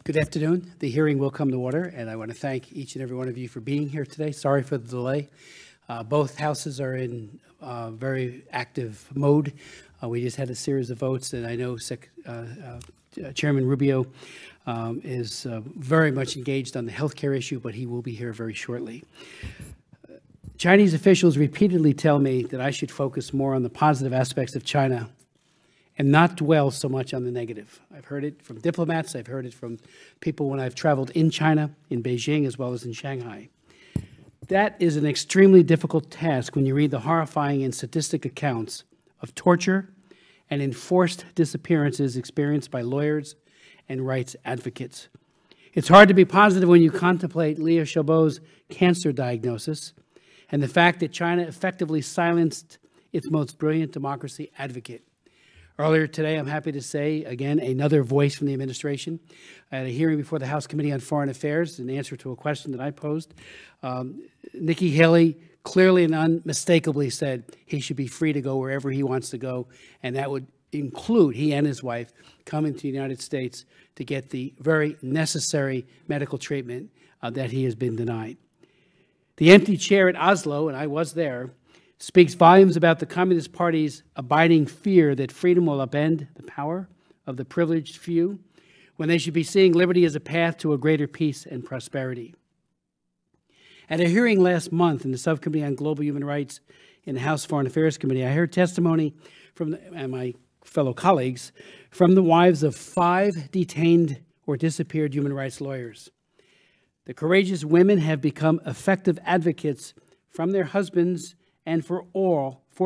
Good afternoon. The hearing will come to order, and I want to thank each and every one of you for being here today. Sorry for the delay. Both houses are in very active mode. We just had a series of votes, and I know Chairman Rubio is very much engaged on the healthcare issue, but he will be here very shortly. Chinese officials repeatedly tell me that I should focus more on the positive aspects of China and not dwell so much on the negative. I've heard it from diplomats. I've heard it from people when I've traveled in China, in Beijing, as well as in Shanghai. That is an extremely difficult task when you read the horrifying and sadistic accounts of torture and enforced disappearances experienced by lawyers and rights advocates. It's hard to be positive when you contemplate Liu Xiaobo's cancer diagnosis and the fact that China effectively silenced its most brilliant democracy advocate. Earlier today, I'm happy to say, again, another voice from the administration at a hearing before the House Committee on Foreign Affairs in answer to a question that I posed. Nikki Haley clearly and unmistakably said he should be free to go wherever he wants to go, and that would include he and his wife coming to the United States to get the very necessary medical treatment that he has been denied. The empty chair at Oslo, and I was there, speaks volumes about the Communist Party's abiding fear that freedom will upend the power of the privileged few when they should be seeing liberty as a path to a greater peace and prosperity. At a hearing last month in the Subcommittee on Global Human Rights in the House Foreign Affairs Committee, I heard testimony from my fellow colleagues from the wives of 5 detained or disappeared human rights lawyers. The courageous women have become effective advocates from their husbands and for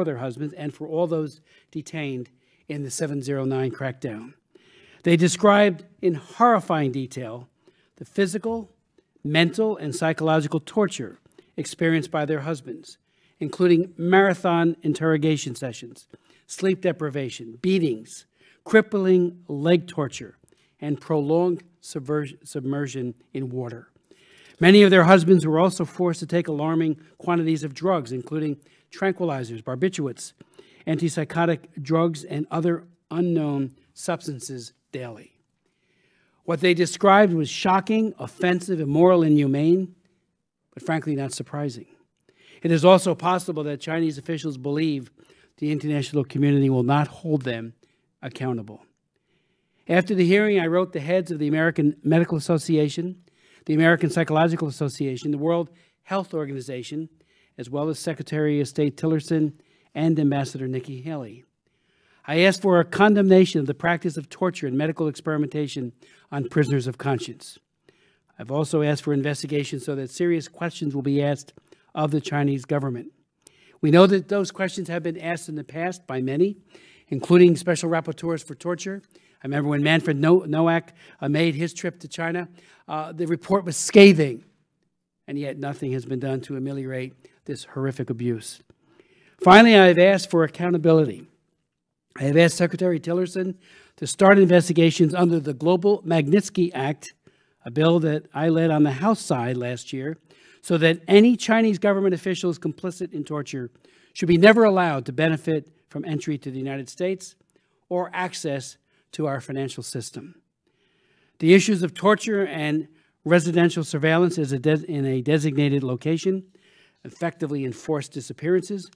their husbands and for all those detained in the 709 crackdown. They described in horrifying detail the physical, mental, and psychological torture experienced by their husbands, including marathon interrogation sessions, sleep deprivation, beatings, crippling leg torture, and prolonged submersion in water. Many of their husbands were also forced to take alarming quantities of drugs, including tranquilizers, barbiturates, antipsychotic drugs, and other unknown substances daily. What they described was shocking, offensive, immoral, inhumane, but frankly not surprising. It is also possible that Chinese officials believe the international community will not hold them accountable. After the hearing, I wrote the heads of the American Medical Association, the American Psychological Association, the World Health Organization, as well as Secretary of State Tillerson and Ambassador Nikki Haley. I asked for a condemnation of the practice of torture and medical experimentation on prisoners of conscience. I've also asked for investigation so that serious questions will be asked of the Chinese government. We know that those questions have been asked in the past by many, including special rapporteurs for torture. I remember when Manfred Nowak made his trip to China, the report was scathing, and yet nothing has been done to ameliorate this horrific abuse. Finally, I have asked for accountability. I have asked Secretary Tillerson to start investigations under the Global Magnitsky Act, a bill that I led on the House side last year, so that any Chinese government officials complicit in torture should be never allowed to benefit from entry to the United States or access to our financial system. The issues of torture and residential surveillance in a designated location, effectively enforced disappearances,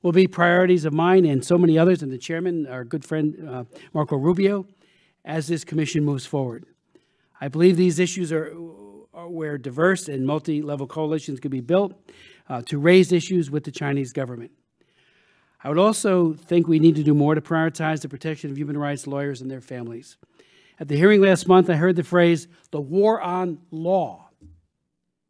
will be priorities of mine and so many others, and the chairman, our good friend Marco Rubio, as this commission moves forward. I believe these issues are where diverse and multi-level coalitions can be built to raise issues with the Chinese government. I would also think we need to do more to prioritize the protection of human rights lawyers and their families. At the hearing last month, I heard the phrase, the war on law,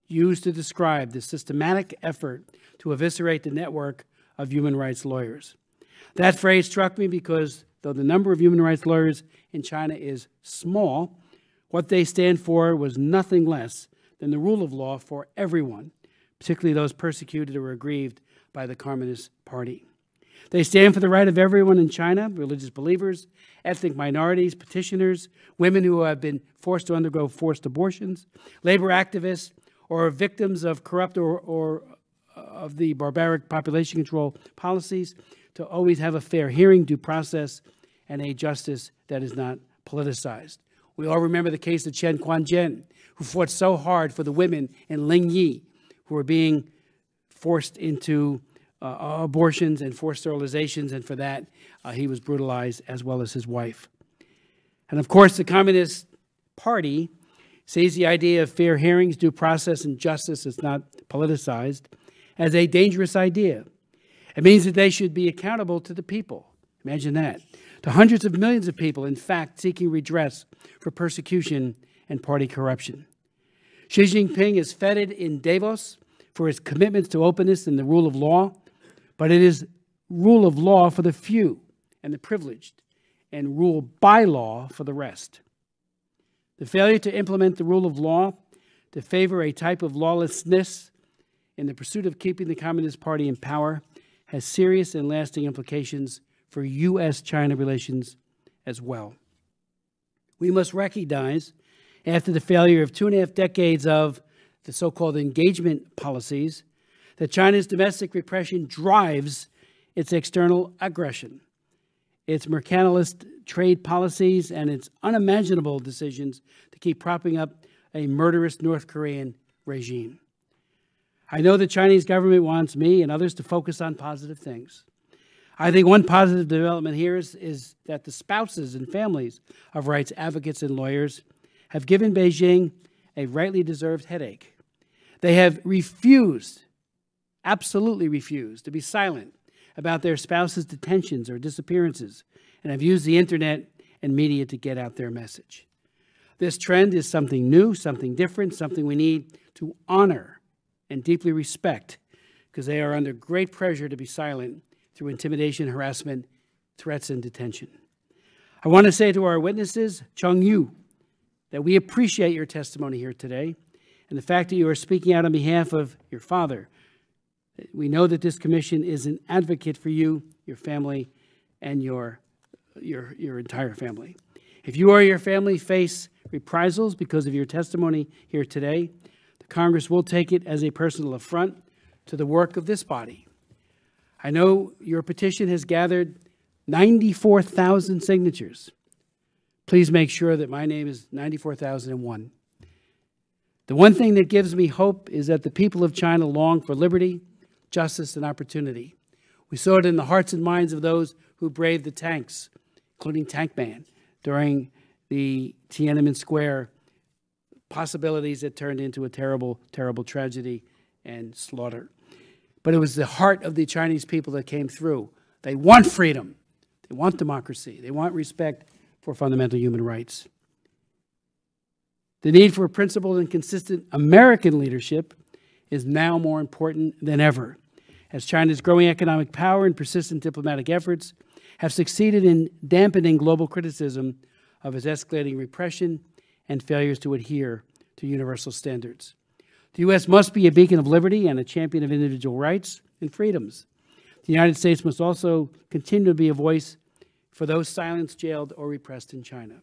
used to describe the systematic effort to eviscerate the network of human rights lawyers. That phrase struck me because though the number of human rights lawyers in China is small, what they stand for was nothing less than the rule of law for everyone, particularly those persecuted or aggrieved by the Communist Party. They stand for the right of everyone in China, religious believers, ethnic minorities, petitioners, women who have been forced to undergo forced abortions, labor activists, or victims of corrupt or of the barbaric population control policies, to always have a fair hearing, due process, and a justice that is not politicized. We all remember the case of Chen Quanzhen, who fought so hard for the women in Lingyi who were being forced into abortions and forced sterilizations, and for that he was brutalized, as well as his wife. And of course, the Communist Party sees the idea of fair hearings, due process, and justice is not politicized as a dangerous idea. It means that they should be accountable to the people. Imagine that. To hundreds of millions of people, in fact, seeking redress for persecution and party corruption. Xi Jinping is feted in Davos for his commitments to openness and the rule of law, but it is rule of law for the few and the privileged, and rule by law for the rest. The failure to implement the rule of law to favor a type of lawlessness in the pursuit of keeping the Communist Party in power has serious and lasting implications for U.S.-China relations as well. We must recognize, after the failure of 2.5 decades of the so-called engagement policies, that China's domestic repression drives its external aggression, its mercantilist trade policies, and its unimaginable decisions to keep propping up a murderous North Korean regime. I know the Chinese government wants me and others to focus on positive things. I think one positive development here is that the spouses and families of rights advocates and lawyers have given Beijing a rightly deserved headache. They have refused, absolutely refused, to be silent about their spouses' detentions or disappearances, and have used the internet and media to get out their message. This trend is something new, something different, something we need to honor and deeply respect, because they are under great pressure to be silent through intimidation, harassment, threats, and detention. I want to say to our witnesses, Chung Yu, that we appreciate your testimony here today and the fact that you are speaking out on behalf of your father. We know that this commission is an advocate for you, your family, and your entire family. If you or your family face reprisals because of your testimony here today, the Congress will take it as a personal affront to the work of this body. I know your petition has gathered 94,000 signatures. Please make sure that my name is 94,001. The one thing that gives me hope is that the people of China long for liberty, justice, and opportunity. We saw it in the hearts and minds of those who braved the tanks, including Tank Man, during the Tiananmen Square possibilities that turned into a terrible, terrible tragedy and slaughter. But it was the heart of the Chinese people that came through. They want freedom. They want democracy. They want respect for fundamental human rights. The need for principled and consistent American leadership is now more important than ever, as China's growing economic power and persistent diplomatic efforts have succeeded in dampening global criticism of its escalating repression and failures to adhere to universal standards. The U.S. must be a beacon of liberty and a champion of individual rights and freedoms. The United States must also continue to be a voice for those silenced, jailed, or repressed in China.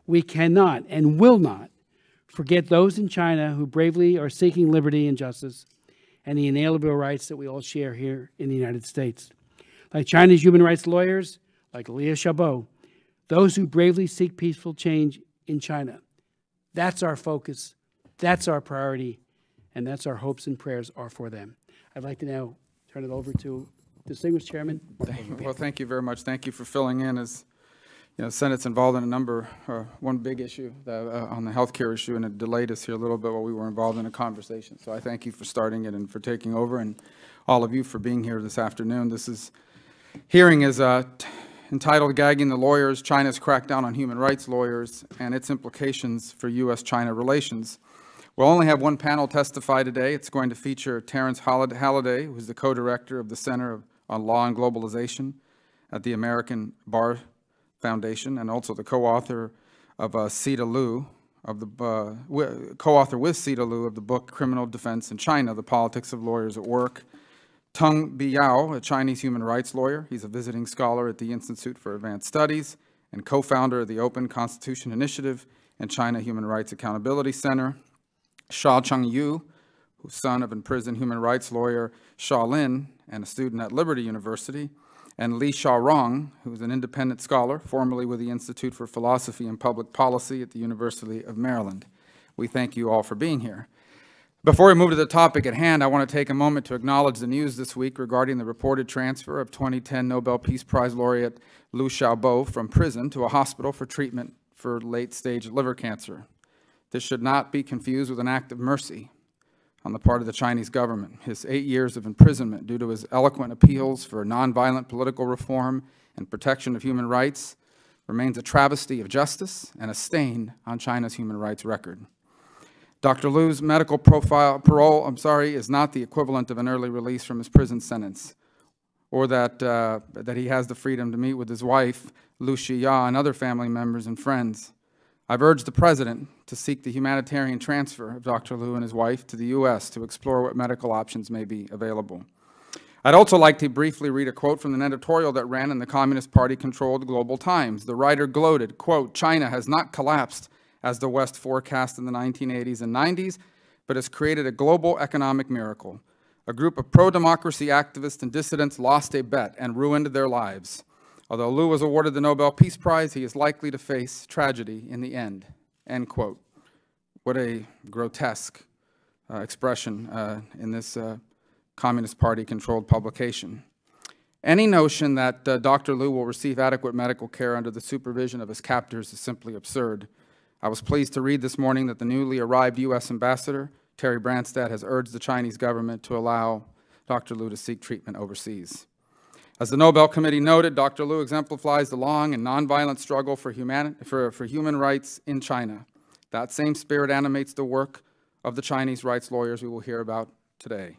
We cannot and will not forget those in China who bravely are seeking liberty and justice and the inalienable rights that we all share here in the United States. Like China's human rights lawyers, like Liu Xiaobo, those who bravely seek peaceful change in China. That's our focus, that's our priority, and that's our hopes and prayers are for them. I'd like to now turn it over to distinguished Chairman. Well, thank you very much. Thank you for filling in. As you know, the Senate's involved in a number, one big issue on the health care issue, and it delayed us here a little bit while we were involved in a conversation. So I thank you for starting it and for taking over, and all of you for being here this afternoon. This hearing is entitled Gagging the Lawyers, China's Crackdown on Human Rights Lawyers and Its Implications for U.S.-China Relations. We'll only have one panel testify today. It's going to feature Terrence Halliday, who is the co-director of the Center on Law and Globalization at the American Bar Foundation, and also the co-author of Sita Liu, co-author with Sita Liu of the book Criminal Defense in China, The Politics of Lawyers at Work. Tung Biao, a Chinese human rights lawyer. He's a visiting scholar at the Institute for Advanced Studies and co-founder of the Open Constitution Initiative and China Human Rights Accountability Center. Xiaorong Li, who's son of imprisoned human rights lawyer Xiaorong Li and a student at Liberty University. and Li Xiaorong, who is an independent scholar, formerly with the Institute for Philosophy and Public Policy at the University of Maryland. We thank you all for being here. Before we move to the topic at hand, I want to take a moment to acknowledge the news this week regarding the reported transfer of 2010 Nobel Peace Prize laureate Liu Xiaobo from prison to a hospital for treatment for late-stage liver cancer. This should not be confused with an act of mercy on the part of the Chinese government. His 8 years of imprisonment due to his eloquent appeals for nonviolent political reform and protection of human rights remains a travesty of justice and a stain on China's human rights record. Dr. Liu's medical parole is not the equivalent of an early release from his prison sentence, or that he has the freedom to meet with his wife, Liu Xiya, and other family members and friends. I've urged the President to seek the humanitarian transfer of Dr. Liu and his wife to the U.S. to explore what medical options may be available. I'd also like to briefly read a quote from an editorial that ran in the Communist Party-controlled Global Times. The writer gloated, quote, "China has not collapsed as the West forecast in the 1980s and 90s, but has created a global economic miracle. A group of pro-democracy activists and dissidents lost a bet and ruined their lives. Although Liu was awarded the Nobel Peace Prize, he is likely to face tragedy in the end." End quote. What a grotesque expression in this Communist Party-controlled publication. Any notion that Dr. Liu will receive adequate medical care under the supervision of his captors is simply absurd. I was pleased to read this morning that the newly arrived U.S. Ambassador, Terry Branstad, has urged the Chinese government to allow Dr. Liu to seek treatment overseas. As the Nobel Committee noted, Dr. Liu exemplifies the long and nonviolent struggle for human rights in China. That same spirit animates the work of the Chinese rights lawyers we will hear about today.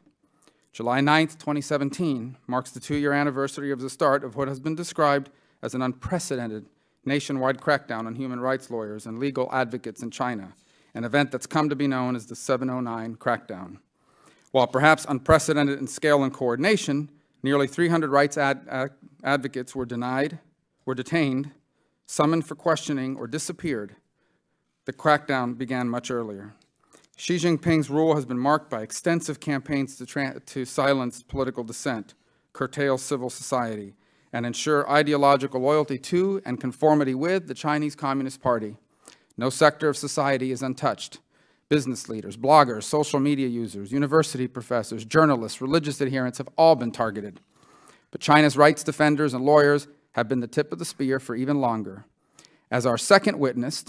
July 9th, 2017 marks the 2-year anniversary of the start of what has been described as an unprecedented nationwide crackdown on human rights lawyers and legal advocates in China, an event that's come to be known as the 709 crackdown. While perhaps unprecedented in scale and coordination, nearly 300 rights advocates were detained, summoned for questioning, or disappeared. The crackdown began much earlier. Xi Jinping's rule has been marked by extensive campaigns to silence political dissent, curtail civil society, and ensure ideological loyalty to and conformity with the Chinese Communist Party. No sector of society is untouched. Business leaders, bloggers, social media users, university professors, journalists, religious adherents have all been targeted. But China's rights defenders and lawyers have been the tip of the spear for even longer. As our second witness,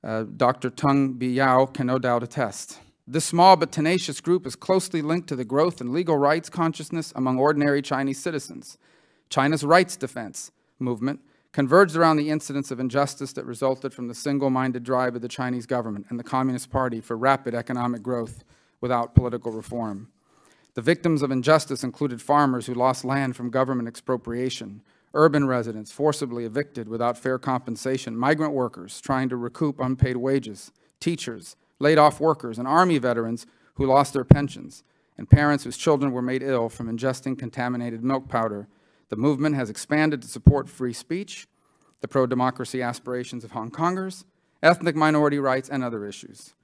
Dr. Teng Biyao, can no doubt attest. This small but tenacious group is closely linked to the growth in legal rights consciousness among ordinary Chinese citizens. China's rights defense movement converged around the incidents of injustice that resulted from the single-minded drive of the Chinese government and the Communist Party for rapid economic growth without political reform. The victims of injustice included farmers who lost land from government expropriation, urban residents forcibly evicted without fair compensation, migrant workers trying to recoup unpaid wages, teachers, laid-off workers, and Army veterans who lost their pensions, and parents whose children were made ill from ingesting contaminated milk powder. The movement has expanded to support free speech, the pro-democracy aspirations of Hong Kongers, ethnic minority rights, and other issues.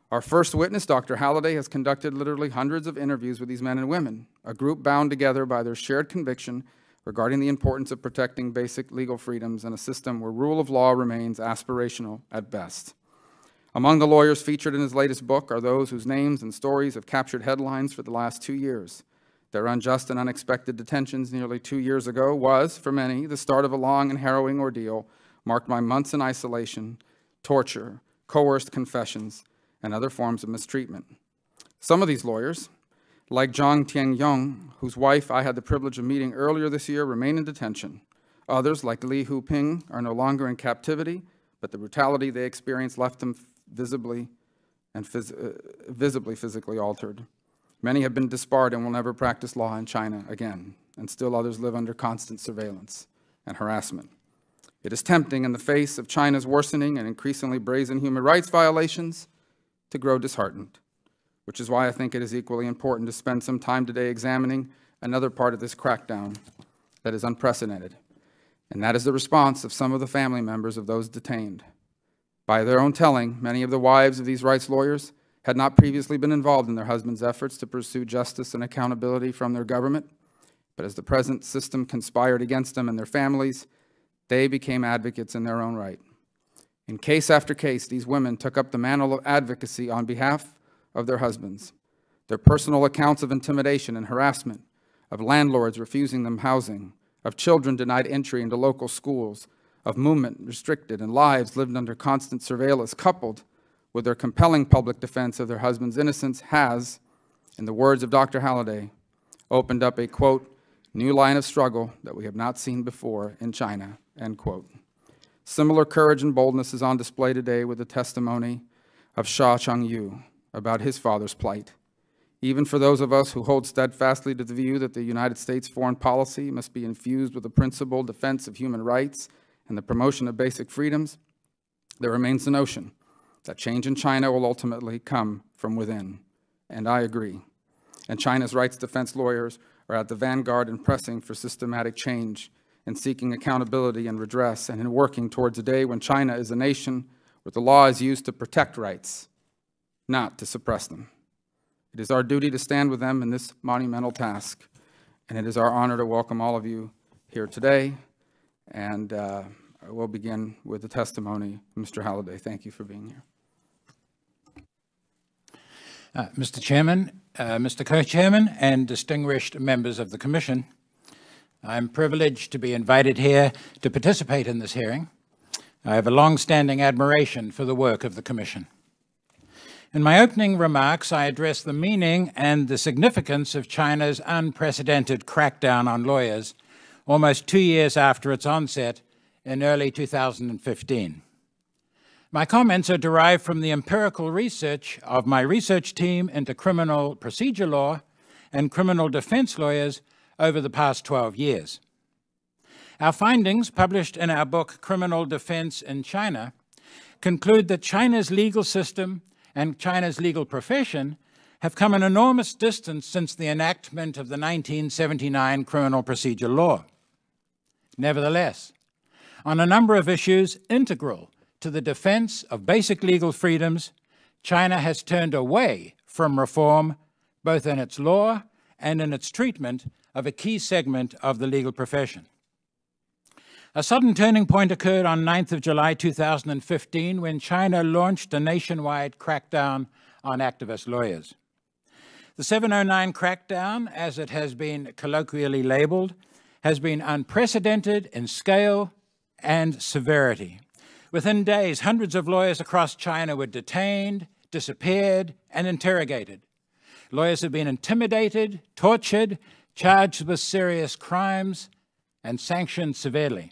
Our first witness, Dr. Halliday, has conducted literally hundreds of interviews with these men and women, a group bound together by their shared conviction regarding the importance of protecting basic legal freedoms in a system where rule of law remains aspirational at best. Among the lawyers featured in his latest book are those whose names and stories have captured headlines for the last 2 years. Their unjust and unexpected detentions nearly 2 years ago was, for many, the start of a long and harrowing ordeal marked by months in isolation, torture, coerced confessions, and other forms of mistreatment. Some of these lawyers, like Zhang Tianyong, whose wife I had the privilege of meeting earlier this year, remain in detention. Others, like Li Huping, are no longer in captivity, but the brutality they experienced left them visibly physically altered. Many have been disbarred and will never practice law in China again, and still others live under constant surveillance and harassment. It is tempting, in the face of China's worsening and increasingly brazen human rights violations, to grow disheartened, which is why I think it is equally important to spend some time today examining another part of this crackdown that is unprecedented, and that is the response of some of the family members of those detained. By their own telling, many of the wives of these rights lawyers had not previously been involved in their husbands' efforts to pursue justice and accountability from their government. But as the present system conspired against them and their families, they became advocates in their own right. In case after case, these women took up the mantle of advocacy on behalf of their husbands. Their personal accounts of intimidation and harassment, of landlords refusing them housing, of children denied entry into local schools, of movement restricted and lives lived under constant surveillance, coupled with their compelling public defense of their husband's innocence, has, in the words of Dr. Halliday, opened up a, quote, new line of struggle that we have not seen before in China, end quote. Similar courage and boldness is on display today with the testimony of Xiaorong Li about his father's plight. Even for those of us who hold steadfastly to the view that the United States foreign policy must be infused with the principled defense of human rights and the promotion of basic freedoms, there remains the notion that change in China will ultimately come from within. And I agree. And China's rights defense lawyers are at the vanguard in pressing for systematic change, in seeking accountability and redress, and in working towards a day when China is a nation where the law is used to protect rights, not to suppress them. It is our duty to stand with them in this monumental task, and it is our honor to welcome all of you here today. And I will begin with the testimony of Mr. Halliday. Thank you for being here. Mr. Chairman, Mr. Co-Chairman, and distinguished members of the Commission, I'm privileged to be invited here to participate in this hearing. I have a long-standing admiration for the work of the Commission. In my opening remarks, I address the meaning and the significance of China's unprecedented crackdown on lawyers almost 2 years after its onset in early 2015. My comments are derived from the empirical research of my research team into criminal procedure law and criminal defense lawyers over the past 12 years. Our findings, published in our book, Criminal Defense in China, conclude that China's legal system and China's legal profession have come an enormous distance since the enactment of the 1979 criminal procedure law. Nevertheless, on a number of issues integral to the defense of basic legal freedoms, China has turned away from reform, both in its law and in its treatment of a key segment of the legal profession. A sudden turning point occurred on 9th of July 2015 when China launched a nationwide crackdown on activist lawyers. The 709 crackdown, as it has been colloquially labeled, has been unprecedented in scale and severity. Within days, hundreds of lawyers across China were detained, disappeared, and interrogated. Lawyers have been intimidated, tortured, charged with serious crimes, and sanctioned severely.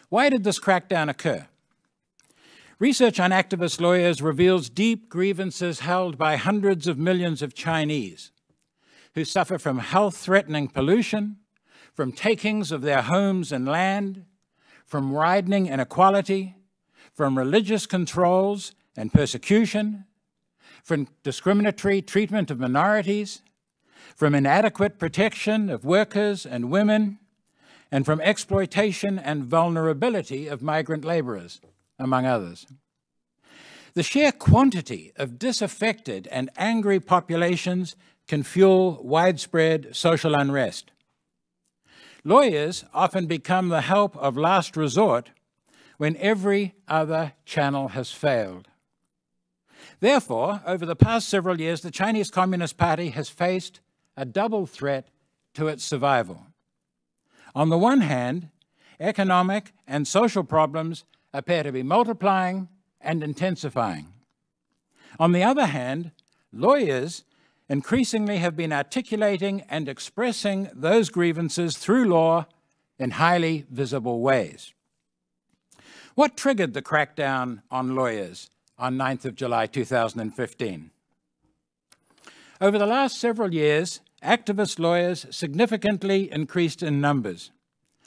Why did this crackdown occur? Research on activist lawyers reveals deep grievances held by hundreds of millions of Chinese who suffer from health-threatening pollution, from takings of their homes and land, from widening inequality, from religious controls and persecution, from discriminatory treatment of minorities, from inadequate protection of workers and women, and from exploitation and vulnerability of migrant laborers, among others. The sheer quantity of disaffected and angry populations can fuel widespread social unrest. Lawyers often become the help of last resort when every other channel has failed. Therefore, over the past several years, the Chinese Communist Party has faced a double threat to its survival. On the one hand, economic and social problems appear to be multiplying and intensifying. On the other hand, lawyers increasingly have been articulating and expressing those grievances through law in highly visible ways. What triggered the crackdown on lawyers on 9th of July 2015? Over the last several years, activist lawyers significantly increased in numbers.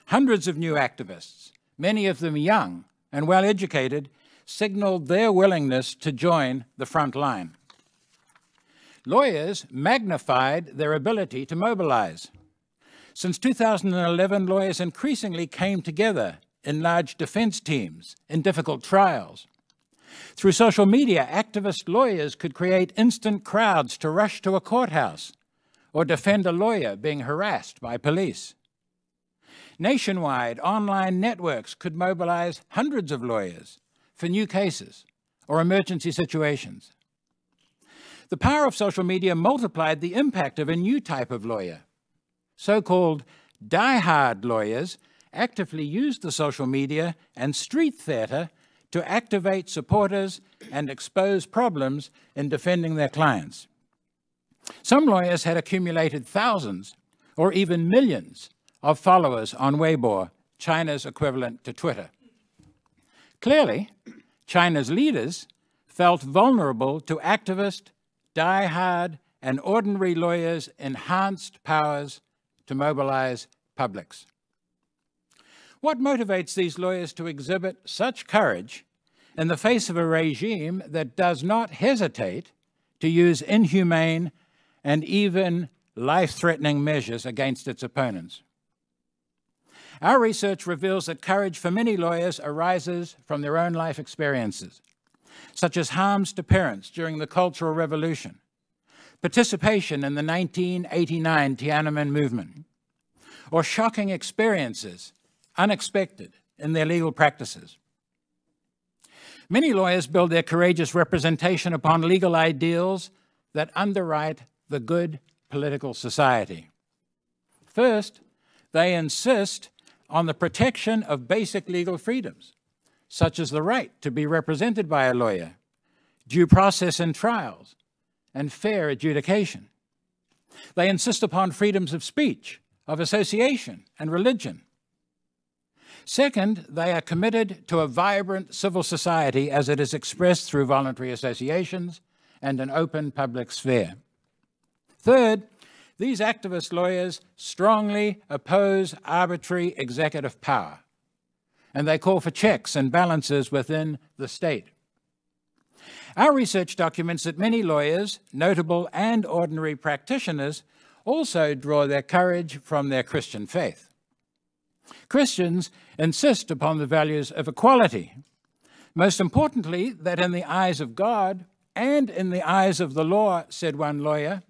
Hundreds of new activists, many of them young and well-educated, signaled their willingness to join the front line. Lawyers magnified their ability to mobilize. Since 2011, lawyers increasingly came together in large defense teams, in difficult trials. Through social media, activist lawyers could create instant crowds to rush to a courthouse or defend a lawyer being harassed by police. Nationwide, online networks could mobilize hundreds of lawyers for new cases or emergency situations. The power of social media multiplied the impact of a new type of lawyer. So-called die-hard lawyers actively used the social media and street theater to activate supporters and expose problems in defending their clients. Some lawyers had accumulated thousands or even millions of followers on Weibo, China's equivalent to Twitter. Clearly, China's leaders felt vulnerable to activist, die-hard, and ordinary lawyers' enhanced powers to mobilize publics. What motivates these lawyers to exhibit such courage in the face of a regime that does not hesitate to use inhumane and even life-threatening measures against its opponents? Our research reveals that courage for many lawyers arises from their own life experiences, such as harms to parents during the Cultural Revolution, participation in the 1989 Tiananmen movement, or shocking experiences unexpected in their legal practices. Many lawyers build their courageous representation upon legal ideals that underwrite the good political society. First, they insist on the protection of basic legal freedoms, such as the right to be represented by a lawyer, due process in trials, and fair adjudication. They insist upon freedoms of speech, of association, and religion. Second, they are committed to a vibrant civil society as it is expressed through voluntary associations and an open public sphere. Third, these activist lawyers strongly oppose arbitrary executive power, and they call for checks and balances within the state. Our research documents that many lawyers, notable and ordinary practitioners, also draw their courage from their Christian faith. Christians insist upon the values of equality. Most importantly, that in the eyes of God and in the eyes of the law, said one lawyer,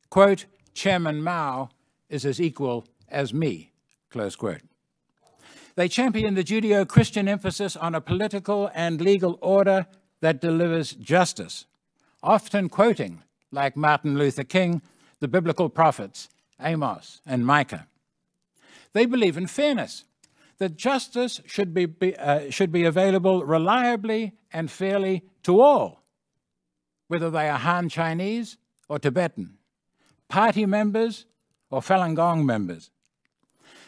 quote, Chairman Mao is as equal as me, close quote. They champion the Judeo-Christian emphasis on a political and legal order that delivers justice, often quoting, like Martin Luther King, the biblical prophets Amos and Micah. They believe in fairness, that justice should be available reliably and fairly to all, whether they are Han Chinese or Tibetan, party members or Falun Gong members.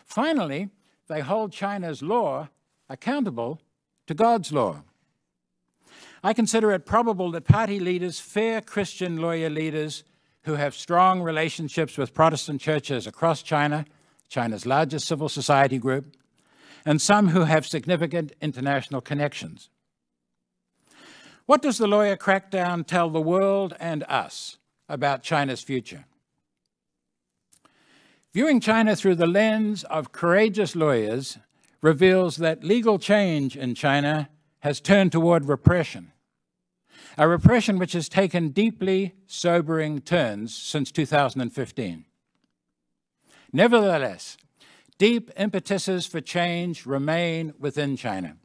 Finally, they hold China's law accountable to God's law. I consider it probable that party leaders, fair Christian lawyer leaders who have strong relationships with Protestant churches across China, China's largest civil society group, and some who have significant international connections. What does the lawyer crackdown tell the world and us about China's future? Viewing China through the lens of courageous lawyers reveals that legal change in China has turned toward repression, a repression which has taken deeply sobering turns since 2015. Nevertheless, deep impetuses for change remain within China.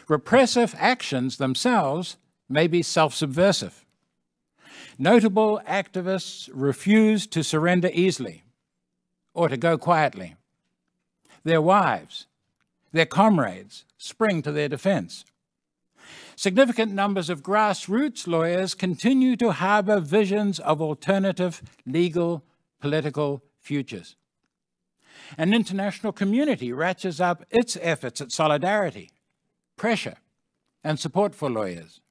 Repressive actions themselves may be self-subversive. Notable activists refuse to surrender easily or to go quietly. Their wives, their comrades spring to their defense. Significant numbers of grassroots lawyers continue to harbor visions of alternative legal, political futures. An international community ratchets up its efforts at solidarity, pressure, and support for lawyers.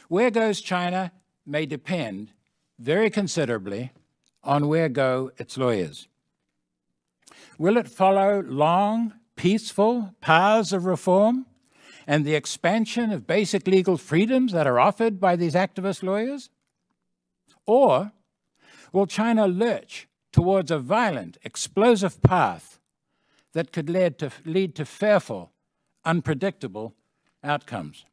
Where goes China may depend very considerably on where go its lawyers. Will it follow long, peaceful paths of reform and the expansion of basic legal freedoms that are offered by these activist lawyers? Or will China lurch towards a violent, explosive path that could lead to fearful, unpredictable outcomes?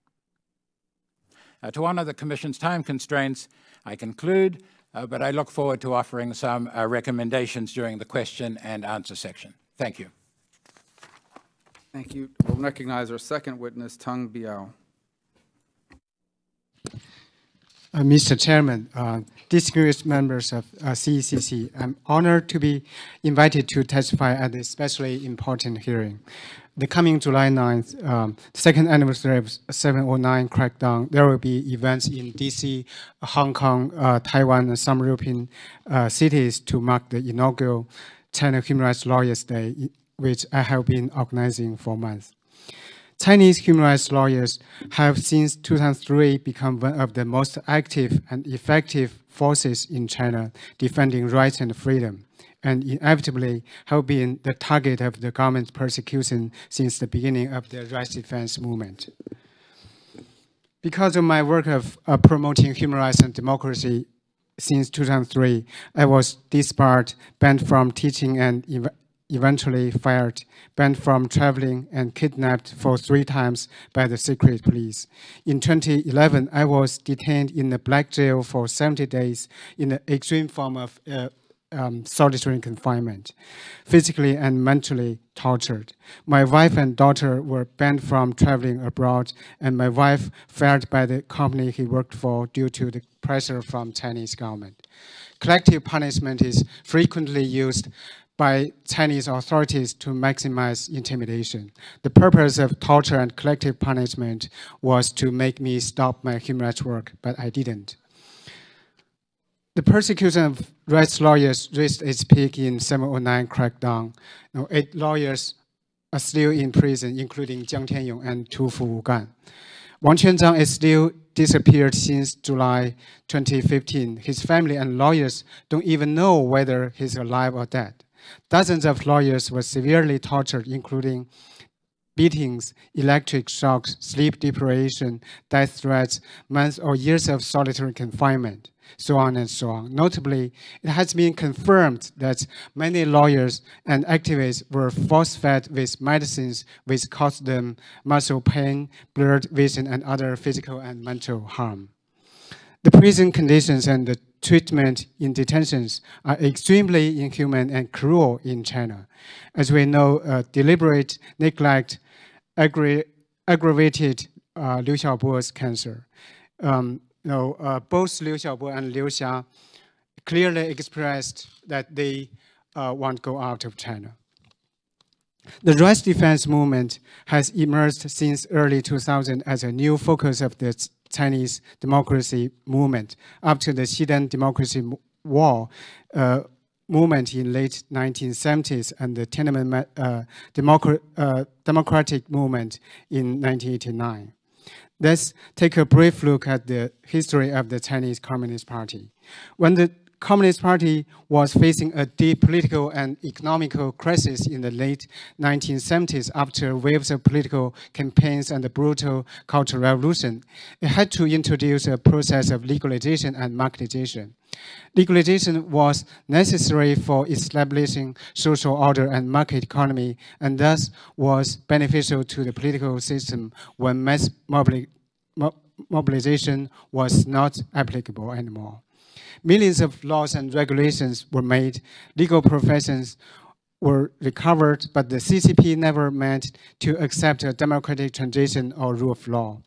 To honor the Commission's time constraints, I conclude but I look forward to offering some recommendations during the question and answer section. Thank you. Thank you. We'll recognize our second witness, Tung Biao. Mr. Chairman, distinguished members of CECC, I'm honored to be invited to testify at this especially important hearing. The coming July 9th, second anniversary of 709 crackdown, there will be events in DC, Hong Kong, Taiwan, and some European cities to mark the inaugural China Human Rights Lawyers Day, which I have been organizing for months. Chinese human rights lawyers have since 2003 become one of the most active and effective forces in China defending rights and freedom, and inevitably have been the target of the government's persecution since the beginning of the rights defense movement. Because of my work of promoting human rights and democracy since 2003, I was disbarred, banned from teaching, and eventually fired, banned from traveling, and kidnapped for 3 times by the secret police. In 2011, I was detained in a black jail for 70 days in an extreme form of solitary confinement, physically and mentally tortured. My wife and daughter were banned from traveling abroad, and my wife fired by the company he worked for due to the pressure from Chinese government. Collective punishment is frequently used by Chinese authorities to maximize intimidation. The purpose of torture and collective punishment was to make me stop my human rights work, but I didn't. The persecution of rights lawyers reached its peak in 709 crackdown. 8 lawyers are still in prison, including Jiang Tianyong and Tu Fu Wugan. Wang Quanzhang is still disappeared since July 2015. His family and lawyers don't even know whether he's alive or dead. Dozens of lawyers were severely tortured, including beatings, electric shocks, sleep deprivation, death threats, months or years of solitary confinement, so on and so on. Notably, it has been confirmed that many lawyers and activists were force-fed with medicines which caused them muscle pain, blurred vision, and other physical and mental harm. The prison conditions and the treatment in detentions are extremely inhuman and cruel in China. As we know, deliberate neglect aggravated Liu Xiaobo's cancer. Both Liu Xiaobo and Liu Xia clearly expressed that they want to go out of China. The rights defense movement has emerged since early 2000 as a new focus of the Chinese democracy movement after the Xiden democracy war movement in late 1970s and the Tiananmen democratic movement in 1989. Let's take a brief look at the history of the Chinese Communist Party. When the Communist Party was facing a deep political and economical crisis in the late 1970s after waves of political campaigns and the brutal Cultural Revolution, it had to introduce a process of legalization and marketization. Legalization was necessary for establishing social order and market economy, and thus was beneficial to the political system when mass mobilization was not applicable anymore. Millions of laws and regulations were made, legal professions were recovered, but the CCP never meant to accept a democratic transition or rule of law.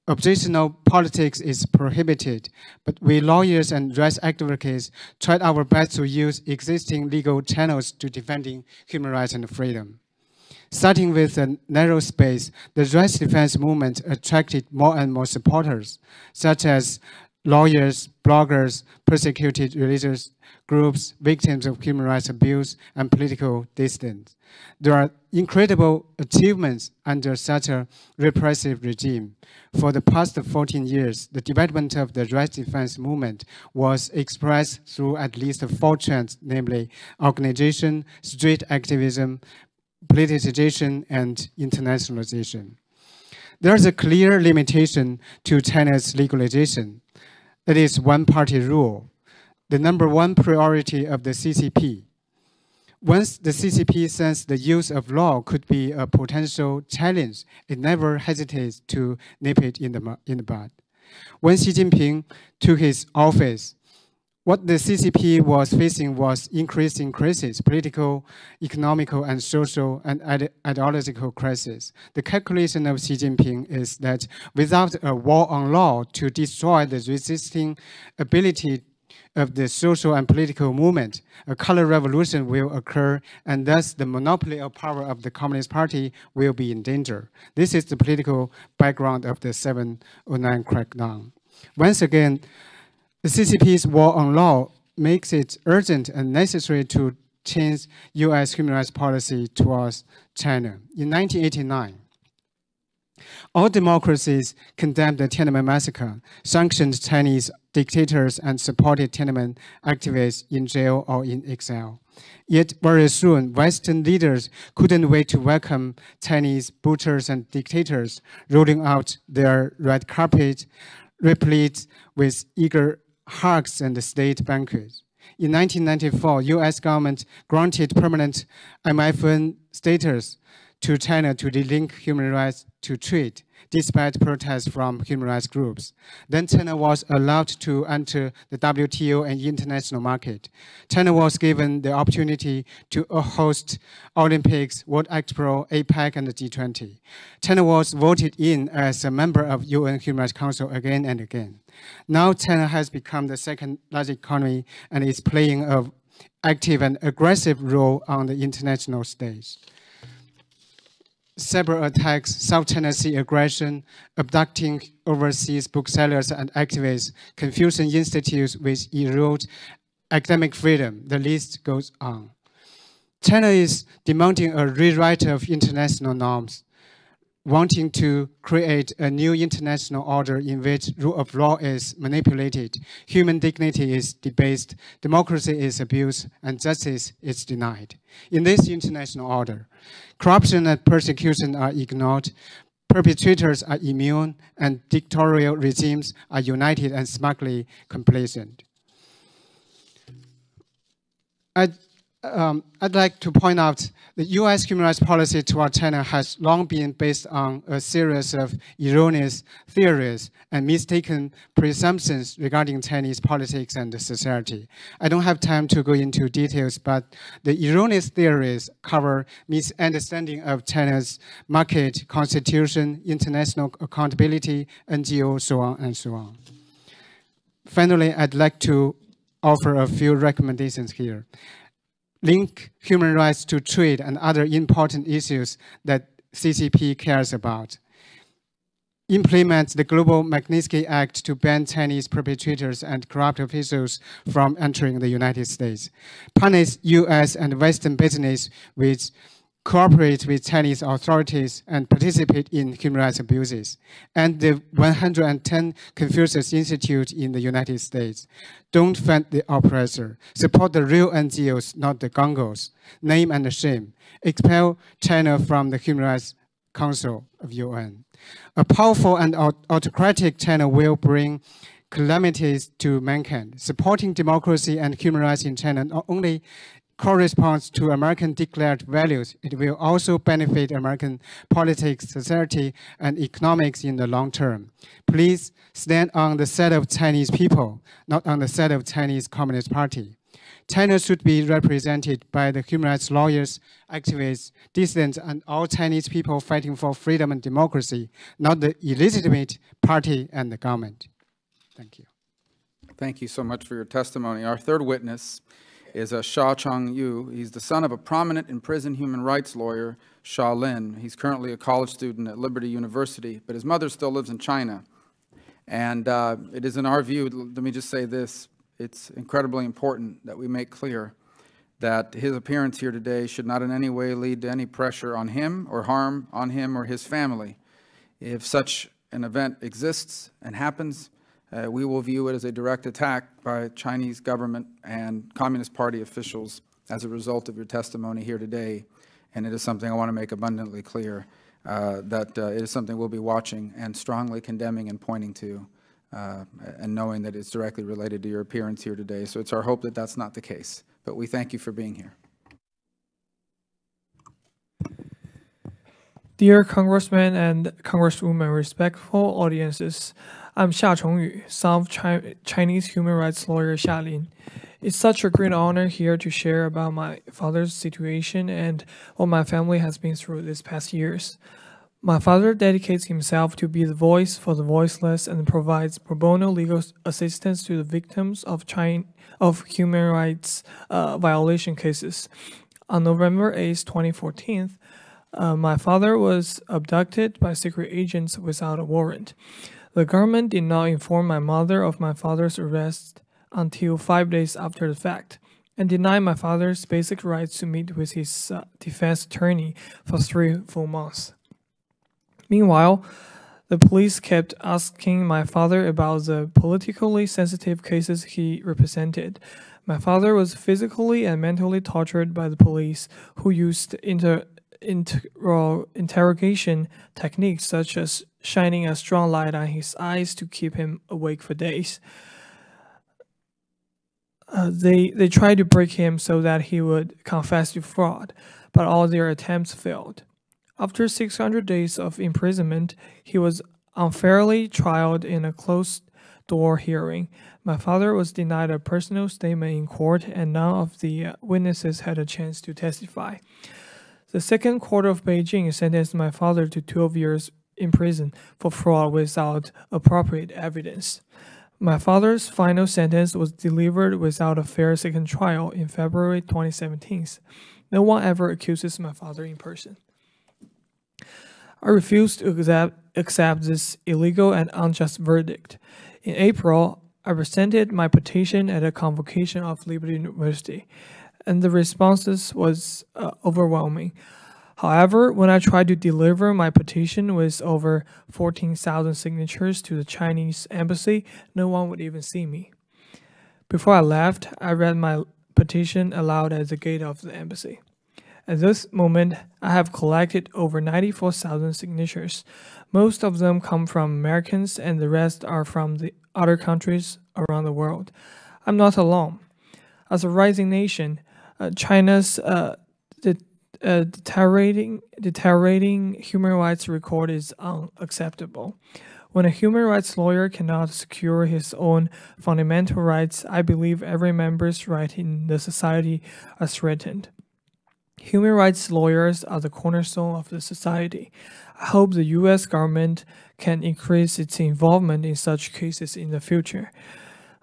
Oppositional politics is prohibited, but we lawyers and rights advocates tried our best to use existing legal channels to defending human rights and freedom. Starting with a narrow space, the rights defense movement attracted more and more supporters, such as lawyers, bloggers, persecuted religious groups, victims of human rights abuse, and political dissidents. There are incredible achievements under such a repressive regime. For the past 14 years, the development of the rights defense movement was expressed through at least 4 trends, namely organization, street activism, politicization, and internationalization. There is a clear limitation to China's legalization. It is one-party rule, the #1 priority of the CCP. Once the CCP sensed the use of law could be a potential challenge, it never hesitates to nip it in the bud. When Xi Jinping took his office, What the CCP was facing was increasing crises, political, economical, and social and ideological crises. The calculation of Xi Jinping is that without a war on law to destroy the resisting ability of the social and political movement, a color revolution will occur, and thus the monopoly of power of the Communist Party will be in danger. This is the political background of the 709 crackdown. Once again, the CCP's war on law makes it urgent and necessary to change U.S. human rights policy towards China. In 1989, all democracies condemned the Tiananmen massacre, sanctioned Chinese dictators, and supported Tiananmen activists in jail or in exile. Yet very soon, Western leaders couldn't wait to welcome Chinese butchers and dictators, rolling out their red carpet, replete with eager hugs and state banquets. In 1994, U.S. government granted permanent MFN status to China to delink human rights to trade, despite protests from human rights groups. Then China was allowed to enter the WTO and international market. China was given the opportunity to host Olympics, World Expo, APEC, and the G20. China was voted in as a member of UN Human Rights Council again and again. Now China has become the second largest economy and is playing an active and aggressive role on the international stage. Cyber attacks, South China Sea aggression, abducting overseas booksellers and activists, Confucian institutes which erode academic freedom, the list goes on. China is demanding a rewrite of international norms, wanting to create a new international order in which rule of law is manipulated, human dignity is debased, democracy is abused, and justice is denied. In this international order, corruption and persecution are ignored, perpetrators are immune, and dictatorial regimes are united and smugly complacent. I'd like to point out the U.S. human rights policy toward China has long been based on a series of erroneous theories and mistaken presumptions regarding Chinese politics and society. I don't have time to go into details, but the erroneous theories cover misunderstanding of China's market, constitution, international accountability, NGO, so on and so on. Finally, I'd like to offer a few recommendations here. Link human rights to trade and other important issues that CCP cares about. Implement the Global Magnitsky Act to ban Chinese perpetrators and corrupt officials from entering the United States. Punish U.S. and Western business which cooperate with Chinese authorities and participate in human rights abuses, and the 110 Confucius Institute in the United States. Don't fund the oppressor. Support the real NGOs, not the gongos. Name and shame. Expel China from the Human Rights Council of UN. A powerful and autocratic China will bring calamities to mankind. Supporting democracy and human rights in China not only corresponds to American declared values, it will also benefit American politics, society, and economics in the long term. Please stand on the side of Chinese people, not on the side of Chinese Communist Party. China should be represented by the human rights lawyers, activists, dissidents, and all Chinese people fighting for freedom and democracy, not the illegitimate party and the government. Thank you. Thank you so much for your testimony. Our third witness is Xiaorong Li. He's the son of a prominent imprisoned human rights lawyer, Xiao Lin. He's currently a college student at Liberty University, but his mother still lives in China. And it is in our view, let me just say this, it's incredibly important that we make clear that his appearance here today should not in any way lead to any pressure on him or harm on him or his family. If such an event exists and happens, we will view it as a direct attack by Chinese government and Communist Party officials as a result of your testimony here today. And it is something I want to make abundantly clear that it is something we'll be watching and strongly condemning and pointing to and knowing that it's directly related to your appearance here today. So it's our hope that that's not the case. But we thank you for being here. Dear Congressman and Congresswoman, respectful audiences, I'm Xiaorong Li, son of Chinese human rights lawyer Halliday. It's such a great honor here to share about my father's situation and what my family has been through these past years. My father dedicates himself to be the voice for the voiceless and provides pro bono legal assistance to the victims of human rights violation cases. On November 8, 2014, my father was abducted by secret agents without a warrant. The government did not inform my mother of my father's arrest until 5 days after the fact, and denied my father's basic rights to meet with his defense attorney for 3 full months. Meanwhile, the police kept asking my father about the politically sensitive cases he represented. My father was physically and mentally tortured by the police, who used interrogation techniques such as shining a strong light on his eyes to keep him awake for days. They tried to break him so that he would confess to fraud, but all their attempts failed. After 600 days of imprisonment, he was unfairly tried in a closed-door hearing. My father was denied a personal statement in court, and none of the witnesses had a chance to testify. The Second Court of Beijing sentenced my father to 12 years in prison for fraud without appropriate evidence. My father's final sentence was delivered without a fair second trial in February 2017. No one ever accuses my father in person. I refuse to accept this illegal and unjust verdict. In April, I presented my petition at a convocation of Liberty University, and the responses was overwhelming. However, when I tried to deliver my petition with over 14,000 signatures to the Chinese embassy, no one would even see me. Before I left, I read my petition aloud at the gate of the embassy. At this moment, I have collected over 94,000 signatures. Most of them come from Americans, and the rest are from the other countries around the world. I'm not alone. As a rising nation, China's deteriorating human rights record is unacceptable. When a human rights lawyer cannot secure his own fundamental rights, I believe every member's right in the society are threatened. Human rights lawyers are the cornerstone of the society. I hope the U.S. government can increase its involvement in such cases in the future.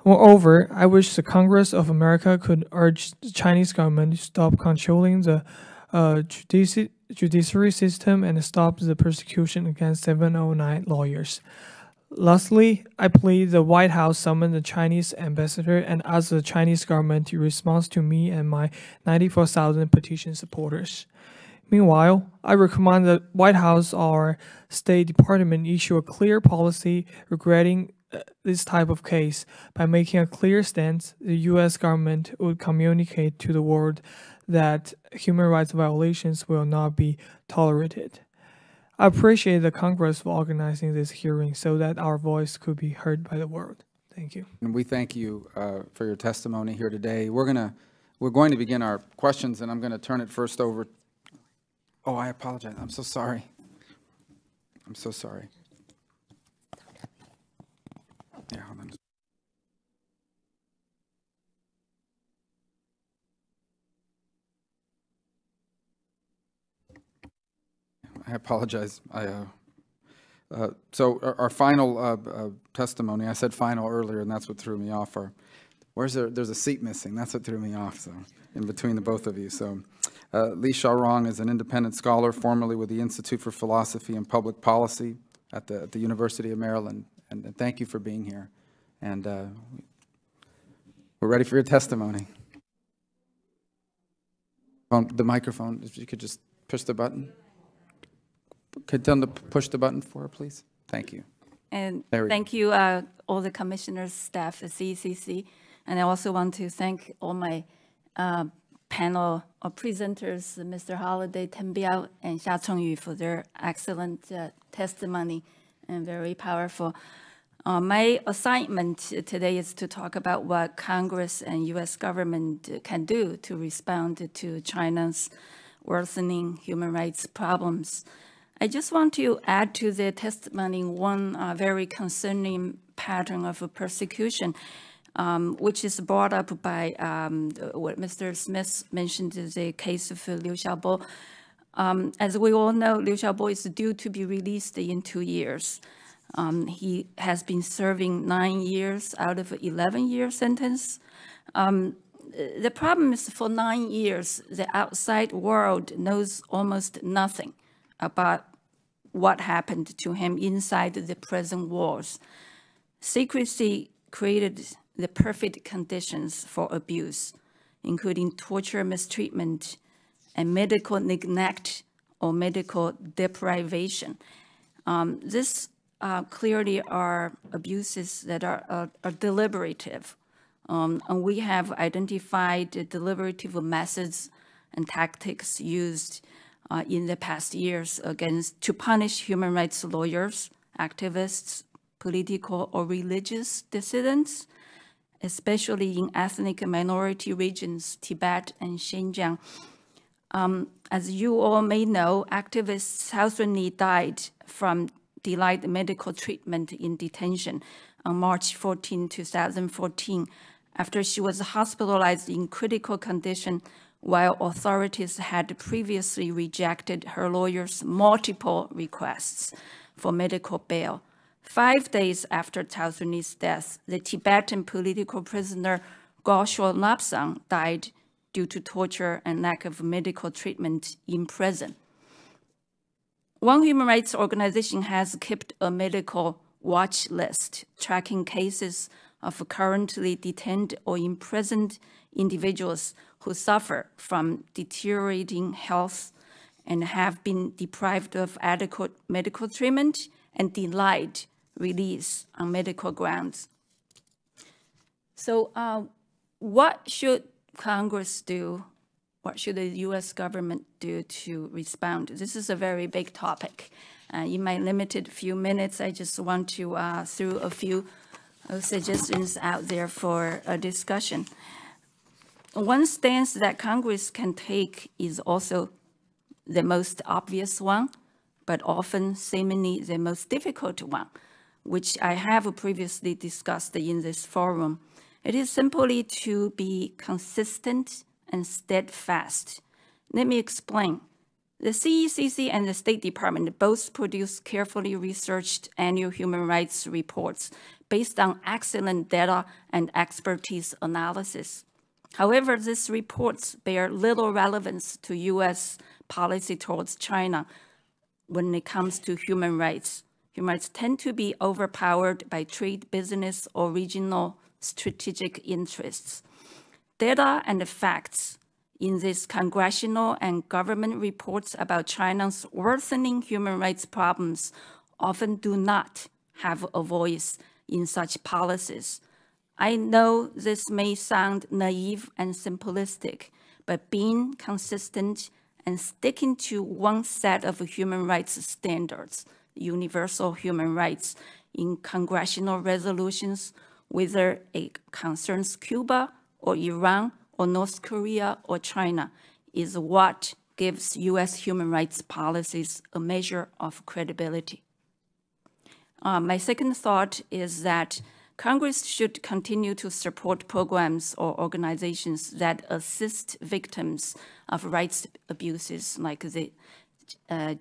Moreover, I wish the Congress of America could urge the Chinese government to stop controlling the judiciary system and stop the persecution against 709 lawyers. Lastly, I plead the White House summon the Chinese ambassador and ask the Chinese government to respond to me and my 94,000 petition supporters. Meanwhile, I recommend the White House or State Department issue a clear policy regarding this type of case. By making a clear stance, the U.S. government would communicate to the world that human rights violations will not be tolerated. I appreciate the Congress for organizing this hearing so that our voice could be heard by the world. Thank you. And we thank you for your testimony here today. We're going to begin our questions, and I'm going to turn it first over. Oh, I apologize. I'm so sorry. I'm so sorry. Yeah, hold on. I apologize. So our final testimony, I said final earlier, and that's what threw me off. There's a seat missing. That's what threw me off, so in between the both of you. So Li Xiaorong is an independent scholar, formerly with the Institute for Philosophy and Public Policy at the University of Maryland. And thank you for being here. And we're ready for your testimony. The microphone, if you could just push the button. Could tell them to push the button for her, please? Thank you. And thank you, all the commissioners, staff at CECC. And I also want to thank all my panel of presenters, Mr. Halliday, Ten Biao, and Xiaorong Li for their excellent testimony and very powerful. My assignment today is to talk about what Congress and U.S. government can do to respond to China's worsening human rights problems. I just want to add to the testimony one very concerning pattern of persecution, which is brought up by what Mr. Smith mentioned, the case of Liu Xiaobo. As we all know, Liu Xiaobo is due to be released in 2 years. He has been serving 9 years out of an 11-year sentence. The problem is for 9 years, the outside world knows almost nothing about what happened to him inside the prison walls. Secrecy created the perfect conditions for abuse, including torture, mistreatment, and medical neglect or medical deprivation. This clearly are abuses that are deliberative. And we have identified the deliberative methods and tactics used in the past years to punish human rights lawyers, activists, political or religious dissidents, especially in ethnic minority regions, Tibet and Xinjiang. As you all may know, activist Xiaorong Li died from delayed medical treatment in detention on March 14, 2014, after she was hospitalized in critical condition while authorities had previously rejected her lawyer's multiple requests for medical bail. 5 days after Xiaorong Li's death, the Tibetan political prisoner Gyaltsho Lapsang died due to torture and lack of medical treatment in prison. One human rights organization has kept a medical watch list tracking cases of currently detained or imprisoned individuals who suffer from deteriorating health and have been deprived of adequate medical treatment and denied release on medical grounds. So what should Congress do? What should the US government do to respond? This is a very big topic. In my limited few minutes, I just want to throw a few suggestions out there for a discussion. One stance that Congress can take is also the most obvious one, but often seemingly the most difficult one, which I have previously discussed in this forum. It is simply to be consistent and steadfast. Let me explain. The CECC and the State Department both produce carefully researched annual human rights reports based on excellent data and expertise analysis. However, these reports bear little relevance to US policy towards China when it comes to human rights. Human rights tend to be overpowered by trade, business, or regional strategic interests. Data and facts in these congressional and government reports about China's worsening human rights problems often do not have a voice in such policies. I know this may sound naive and simplistic, but being consistent and sticking to one set of human rights standards, universal human rights, in congressional resolutions, whether it concerns Cuba or Iran or North Korea or China, is what gives US human rights policies a measure of credibility. My second thought is that Congress should continue to support programs or organizations that assist victims of rights abuses, like the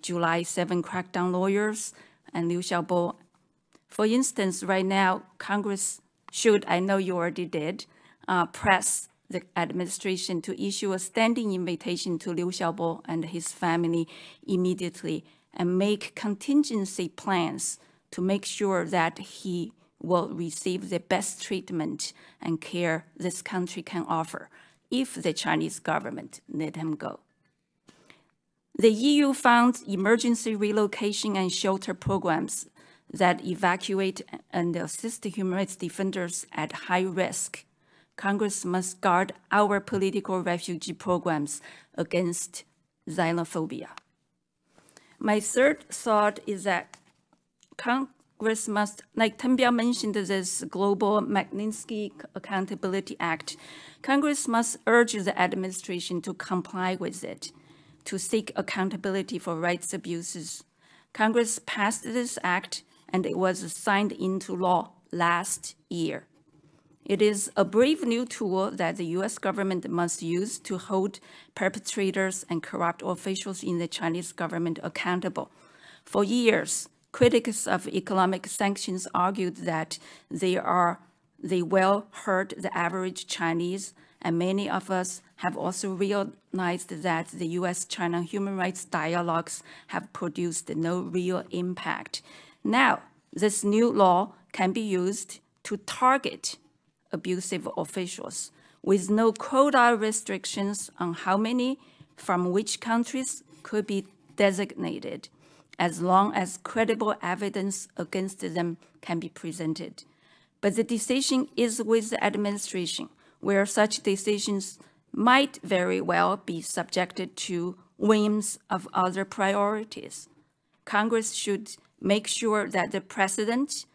July 7 crackdown lawyers and Liu Xiaobo. For instance, right now, Congress should, I know you already did, press the administration to issue a standing invitation to Liu Xiaobo and his family immediately and make contingency plans to make sure that he will receive the best treatment and care this country can offer if the Chinese government let him go. The EU funds emergency relocation and shelter programs that evacuate and assist human rights defenders at high risk. Congress must guard our political refugee programs against xenophobia. My third thought is that Congress must, like Tenbiao mentioned, this Global Magnitsky Accountability Act. Congress must urge the administration to comply with it, to seek accountability for rights abuses, Congress passed this act, and it was signed into law last year. It is a brave new tool that the U.S. government must use to hold perpetrators and corrupt officials in the Chinese government accountable. For years, critics of economic sanctions argued that they will hurt the average Chinese, and many of us have also realized that the U.S.-China human rights dialogues have produced no real impact. Now, this new law can be used to target abusive officials with no quota restrictions on how many from which countries could be designated, as long as credible evidence against them can be presented. But the decision is with the administration, where such decisions might very well be subjected to whims of other priorities. Congress should make sure that the president's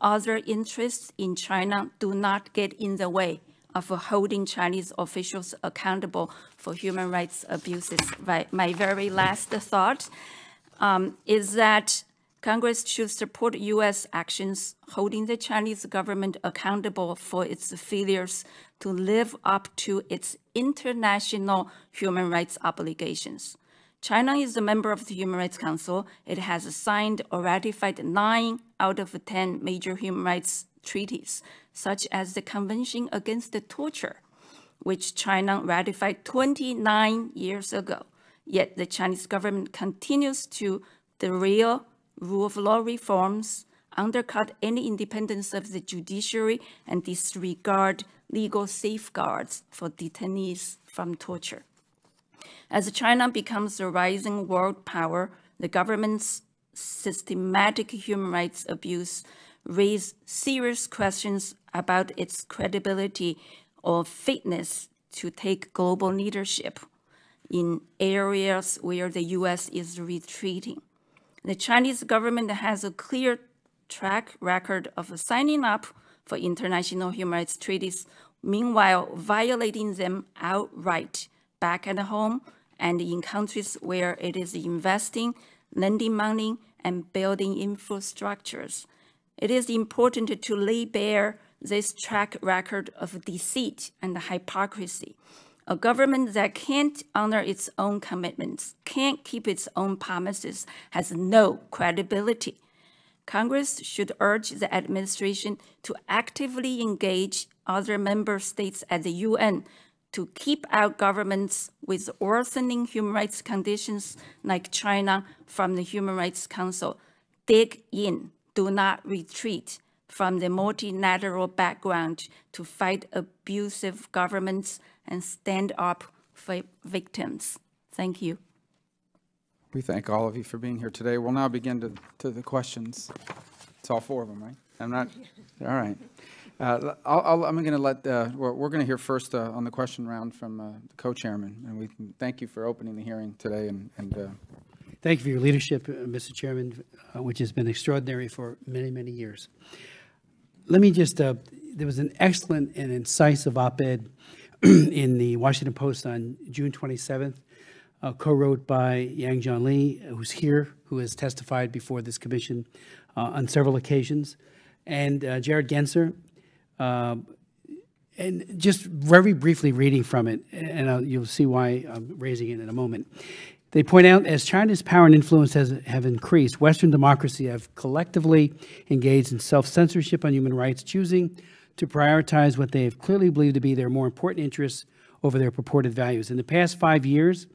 other interests in China do not get in the way of holding Chinese officials accountable for human rights abuses. My very last thought is that Congress should support U.S. actions holding the Chinese government accountable for its failures to live up to its international human rights obligations. China is a member of the Human Rights Council. It has signed or ratified 9 out of 10 major human rights treaties, such as the Convention Against Torture, which China ratified 29 years ago. Yet the Chinese government continues to derail rule of law reforms, undercut any independence of the judiciary, and disregard legal safeguards for detainees from torture. As China becomes a rising world power, the government's systematic human rights abuse raises serious questions about its credibility or fitness to take global leadership in areas where the U.S. is retreating. The Chinese government has a clear track record of signing up for international human rights treaties, meanwhile violating them outright back at home and in countries where it is investing, lending money, and building infrastructures. It is important to lay bare this track record of deceit and hypocrisy. A government that can't honor its own commitments, can't keep its own promises, has no credibility. Congress should urge the administration to actively engage other member states at the UN to keep out governments with worsening human rights conditions like China from the Human Rights Council. Dig in, do not retreat from the multilateral background to fight abusive governments and stand up for victims. Thank you. We thank all of you for being here today. We'll now begin to the questions. It's all 4 of them, right? I'm not, all right. I'm going to let, we're going to hear first on the question round from the co-chairman, and we thank you for opening the hearing today. Thank you for your leadership, Mr. Chairman, which has been extraordinary for many, many years. Let me just, there was an excellent and incisive op-ed in the Washington Post on June 27th, co-wrote by Xiaorong Li, who's here, who has testified before this commission on several occasions, and Jared Genser. And just very briefly reading from it, and you'll see why I'm raising it in a moment. They point out, as China's power and influence have increased, Western democracy have collectively engaged in self-censorship on human rights, choosing to prioritize what they have clearly believed to be their more important interests over their purported values. In the past 5 years,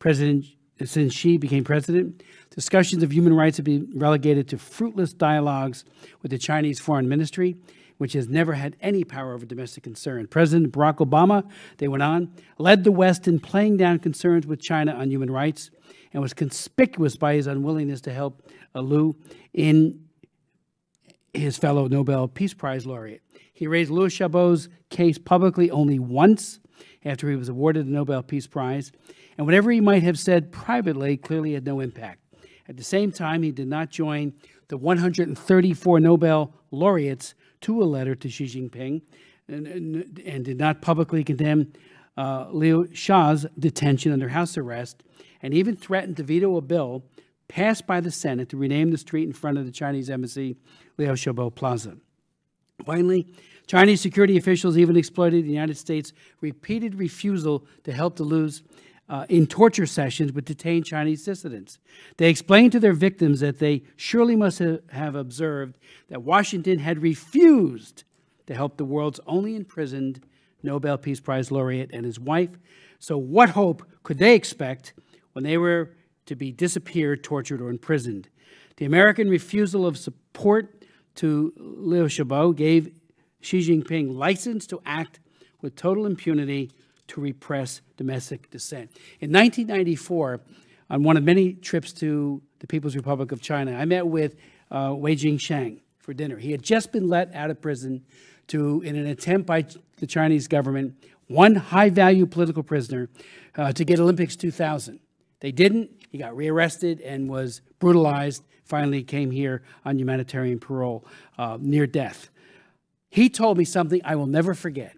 since Xi became president, discussions of human rights have been relegated to fruitless dialogues with the Chinese Foreign Ministry, which has never had any power over domestic concern. President Barack Obama, they went on, led the West in playing down concerns with China on human rights and was conspicuous by his unwillingness to help Liu in his fellow Nobel Peace Prize laureate. He raised Liu Xiaobo's case publicly only once after he was awarded the Nobel Peace Prize, and whatever he might have said privately clearly had no impact. At the same time, he did not join the 134 Nobel laureates to a letter to Xi Jinping and did not publicly condemn Liu Xiao's detention under house arrest, and even threatened to veto a bill passed by the Senate to rename the street in front of the Chinese embassy, Liaoshobo Plaza. Finally, Chinese security officials even exploited the United States' repeated refusal to help Toulouse in torture sessions with detained Chinese dissidents. They explained to their victims that they surely must have observed that Washington had refused to help the world's only imprisoned Nobel Peace Prize laureate and his wife. So what hope could they expect when they were to be disappeared, tortured, or imprisoned? The American refusal of support to Liaoshobo gave Xi Jinping license to act with total impunity to repress domestic dissent. In 1994, on one of many trips to the People's Republic of China, I met with Wei Jingsheng for dinner. He had just been let out of prison in an attempt by the Chinese government, one high-value political prisoner, to get Olympics 2000. They didn't. He got rearrested and was brutalized, finally came here on humanitarian parole, near death. He told me something I will never forget.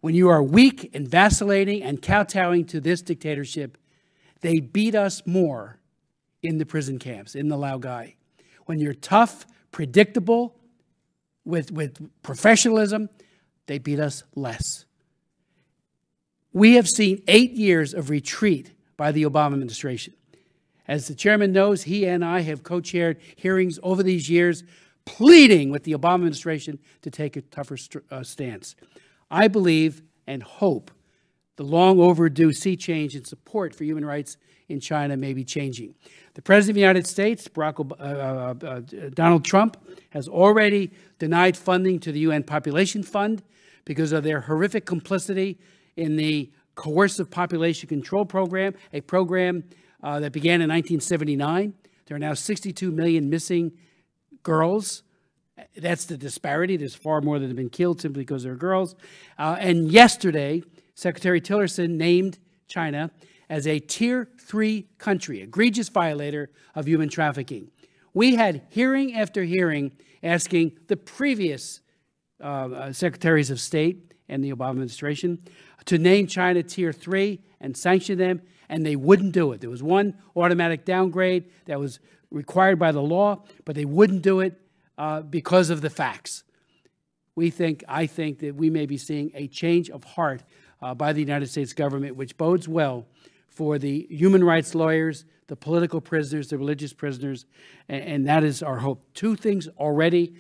When you are weak and vacillating and kowtowing to this dictatorship, they beat us more in the prison camps, in the Laogai. When you're tough, predictable, with professionalism, they beat us less. We have seen 8 years of retreat by the Obama administration. As the chairman knows, he and I have co-chaired hearings over these years, pleading with the Obama administration to take a tougher stance. I believe and hope the long overdue sea change in support for human rights in China may be changing. The President of the United States, Donald Trump, has already denied funding to the UN Population Fund because of their horrific complicity in the Coercive Population Control Program, a program that began in 1979. There are now 62 million missing girls. That's the disparity. There's far more that have been killed simply because they're girls. And yesterday, Secretary Tillerson named China as a Tier 3 country, egregious violator of human trafficking. We had hearing after hearing asking the previous secretaries of state and the Obama administration to name China Tier 3 and sanction them, and they wouldn't do it. There was one automatic downgrade that was required by the law, but they wouldn't do it because of the facts. I think that we may be seeing a change of heart by the United States government, which bodes well for the human rights lawyers, the political prisoners, the religious prisoners, and that is our hope. Two things already.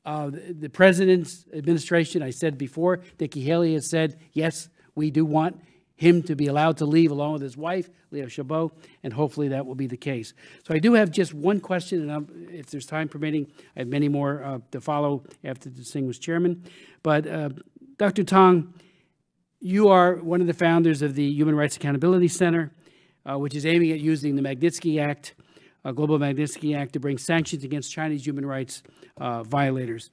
The President's administration, I said before, Nikki Haley has said, yes, we do want him to be allowed to leave along with his wife, Liaoshobo, and hopefully that will be the case. So I do have just one question, and if there's time permitting, I have many more to follow after the distinguished chairman. But Dr. Tong, you are one of the founders of the Human Rights Accountability Center, which is aiming at using the Magnitsky Act, Global Magnitsky Act, to bring sanctions against Chinese human rights violators.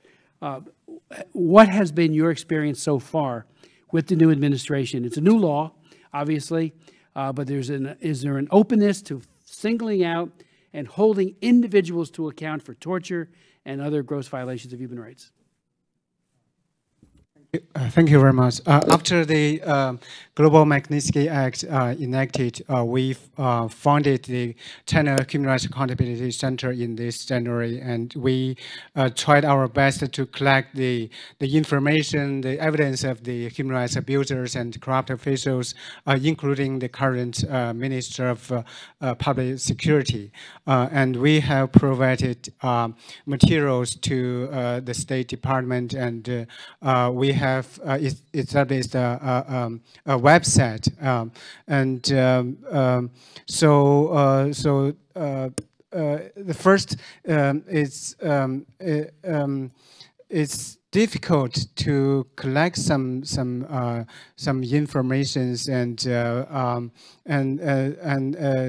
What has been your experience so far with the new administration? It's a new law, obviously, but is there an openness to singling out and holding individuals to account for torture and other gross violations of human rights? Thank you very much. After the Global Magnitsky Act enacted, we founded the China Human Rights Accountability Center in this January, and we tried our best to collect the information, the evidence of the human rights abusers and corrupt officials, including the current Minister of Public Security. And we have provided materials to the State Department, and we have established a website, the first it's difficult to collect some information, and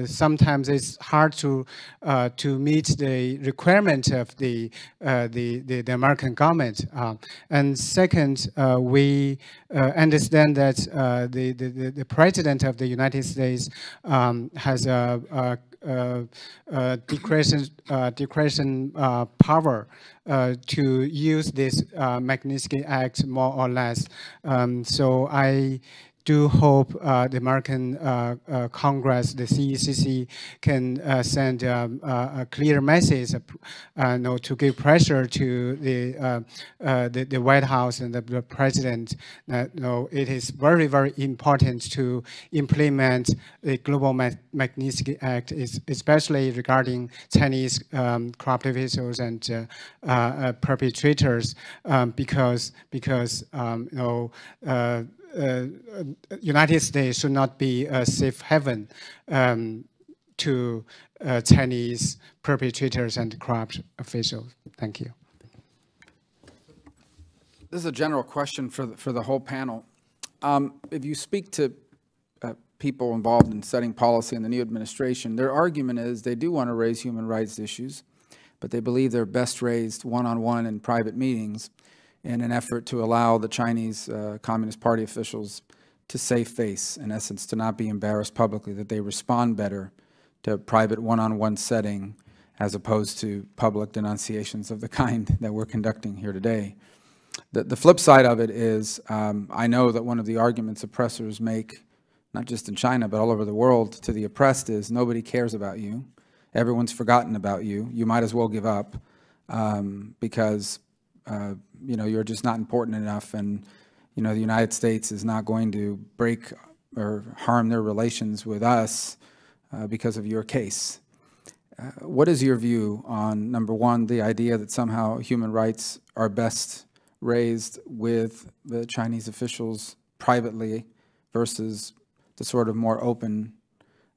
sometimes it's hard to meet the requirement of the American government. And second, we understand that the President of the United States has a discretion power to use this Magnitsky Act more or less. So I do hope the American Congress, the CECC, can send a clear message to give pressure to the White House and the President. It is very, very important to implement the Global Magnitsky Act, especially regarding Chinese corrupt officials and perpetrators, because United States should not be a safe haven to Chinese perpetrators and corrupt officials. Thank you. This is a general question for the whole panel. If you speak to people involved in setting policy in the new administration, their argument is they do want to raise human rights issues, but they believe they're best raised one-on-one in private meetings in an effort to allow the Chinese Communist Party officials to save face, in essence, to not be embarrassed publicly, that they respond better to a private one-on-one setting as opposed to public denunciations of the kind that we're conducting here today. The flip side of it is, I know that one of the arguments oppressors make, not just in China, but all over the world, to the oppressed is nobody cares about you. Everyone's forgotten about you. You might as well give up because you're just not important enough, and the United States is not going to break or harm their relations with us because of your case. What is your view on, number one, the idea that somehow human rights are best raised with the Chinese officials privately versus the sort of more open,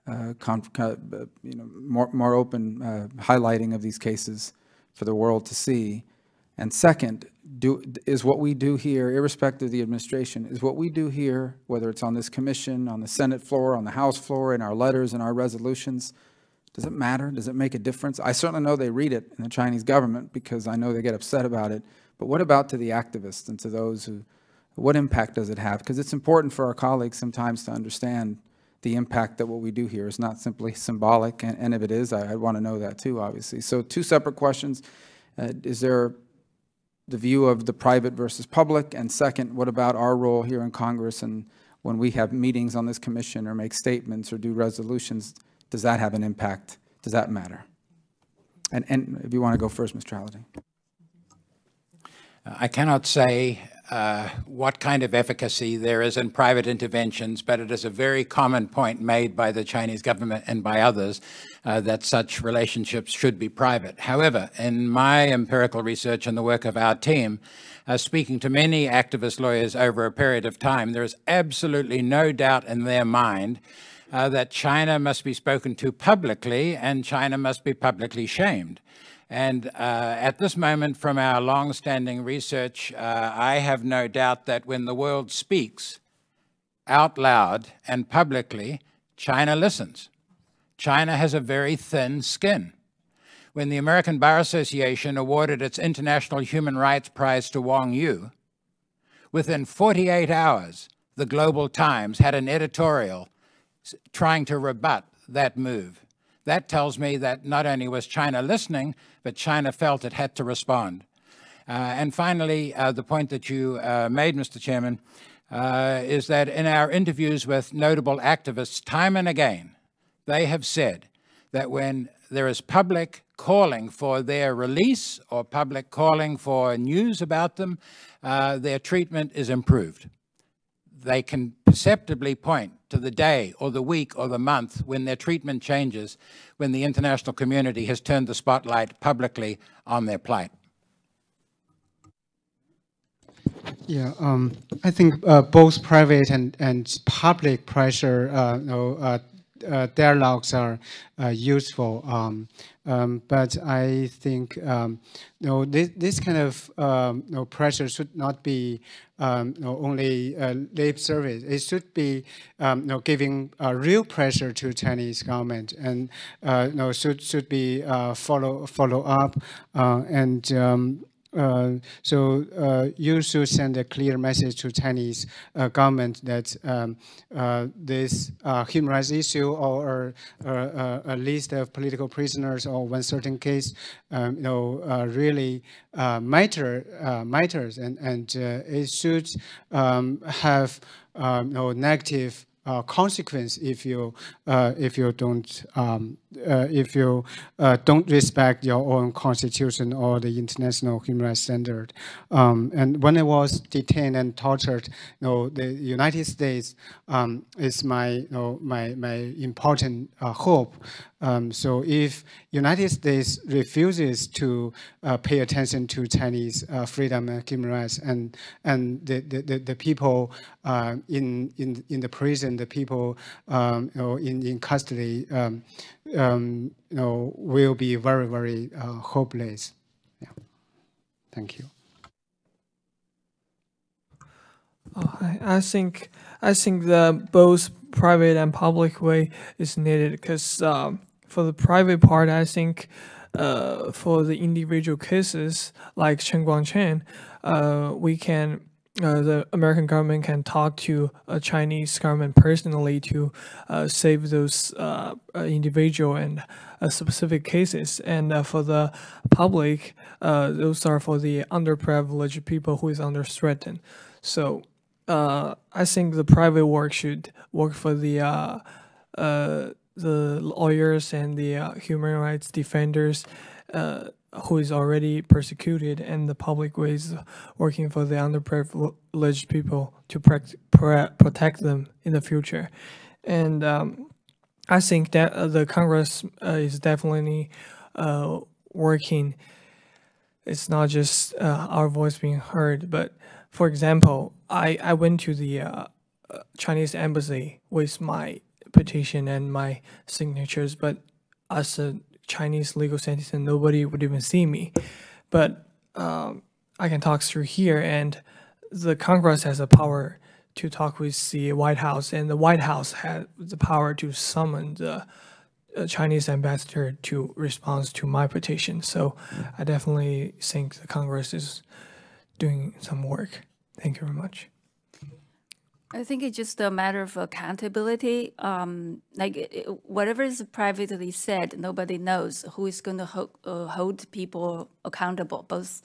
more open highlighting of these cases for the world to see? And second, is what we do here, irrespective of the administration, is what we do here, whether it's on this commission, on the Senate floor, on the House floor, in our letters, in our resolutions, does it matter? Does it make a difference? I certainly know they read it in the Chinese government because I know they get upset about it. But what about to the activists and to those who, what impact does it have? Because it's important for our colleagues sometimes to understand the impact that what we do here is not simply symbolic. And if it is, I'd want to know that too, obviously. So two separate questions. Is there the view of the private versus public? And second, what about our role here in Congress, and when we have meetings on this commission or make statements or do resolutions, does that have an impact? Does that matter? And if you want to go first, Mr. Halliday. I cannot say what kind of efficacy there is in private interventions, but it is a very common point made by the Chinese government and by others that such relationships should be private. However, in my empirical research and the work of our team, speaking to many activist lawyers over a period of time, there is absolutely no doubt in their mind that China must be spoken to publicly and China must be publicly shamed. And at this moment, from our long-standing research, I have no doubt that when the world speaks out loud and publicly, China listens. China has a very thin skin. When the American Bar Association awarded its International Human Rights Prize to Wang Yu, within 48 hours, the Global Times had an editorial trying to rebut that move. That tells me that not only was China listening, but China felt it had to respond. And finally, the point that you made, Mr. Chairman, is that in our interviews with notable activists, time and again, they have said that when there is public calling for their release or public calling for news about them, their treatment is improved. They can perceptibly point to the day or the week or the month when their treatment changes, when the international community has turned the spotlight publicly on their plight. Yeah, I think both private and public pressure dialogues are useful, but I think this kind of pressure should not be only lip service. It should be giving real pressure to Chinese government, and should be follow up and. So you should send a clear message to Chinese government that this human rights issue or a list of political prisoners or one certain case, really matters, and it should have negative consequence if you don't respect your own constitution or the international human rights standard. And when I was detained and tortured, the United States is my important hope. So if United States refuses to pay attention to Chinese freedom and human rights, and the people in the prison, the people in custody, will be very, very hopeless. Yeah. Thank you. I think the both private and public way is needed, because for the private part, I think for the individual cases like Chen Guangchen, we can the American government can talk to a Chinese government personally to save those individual and specific cases. And for the public, those are for the underprivileged people who is under threatened. So I think the private work should work for the lawyers and the human rights defenders who is already persecuted, and the public ways working for the underprivileged people to protect them in the future. And I think that the Congress is definitely working. It's not just our voice being heard, but for example, I went to the Chinese embassy with my petition and my signatures, but as a Chinese legal citizen, nobody would even see me. But I can talk through here, and the Congress has the power to talk with the White House, and the White House has the power to summon the Chinese ambassador to respond to my petition. So I definitely think the Congress is doing some work. Thank you very much. I think it's just a matter of accountability. Whatever is privately said, nobody knows who is going to hold people accountable, both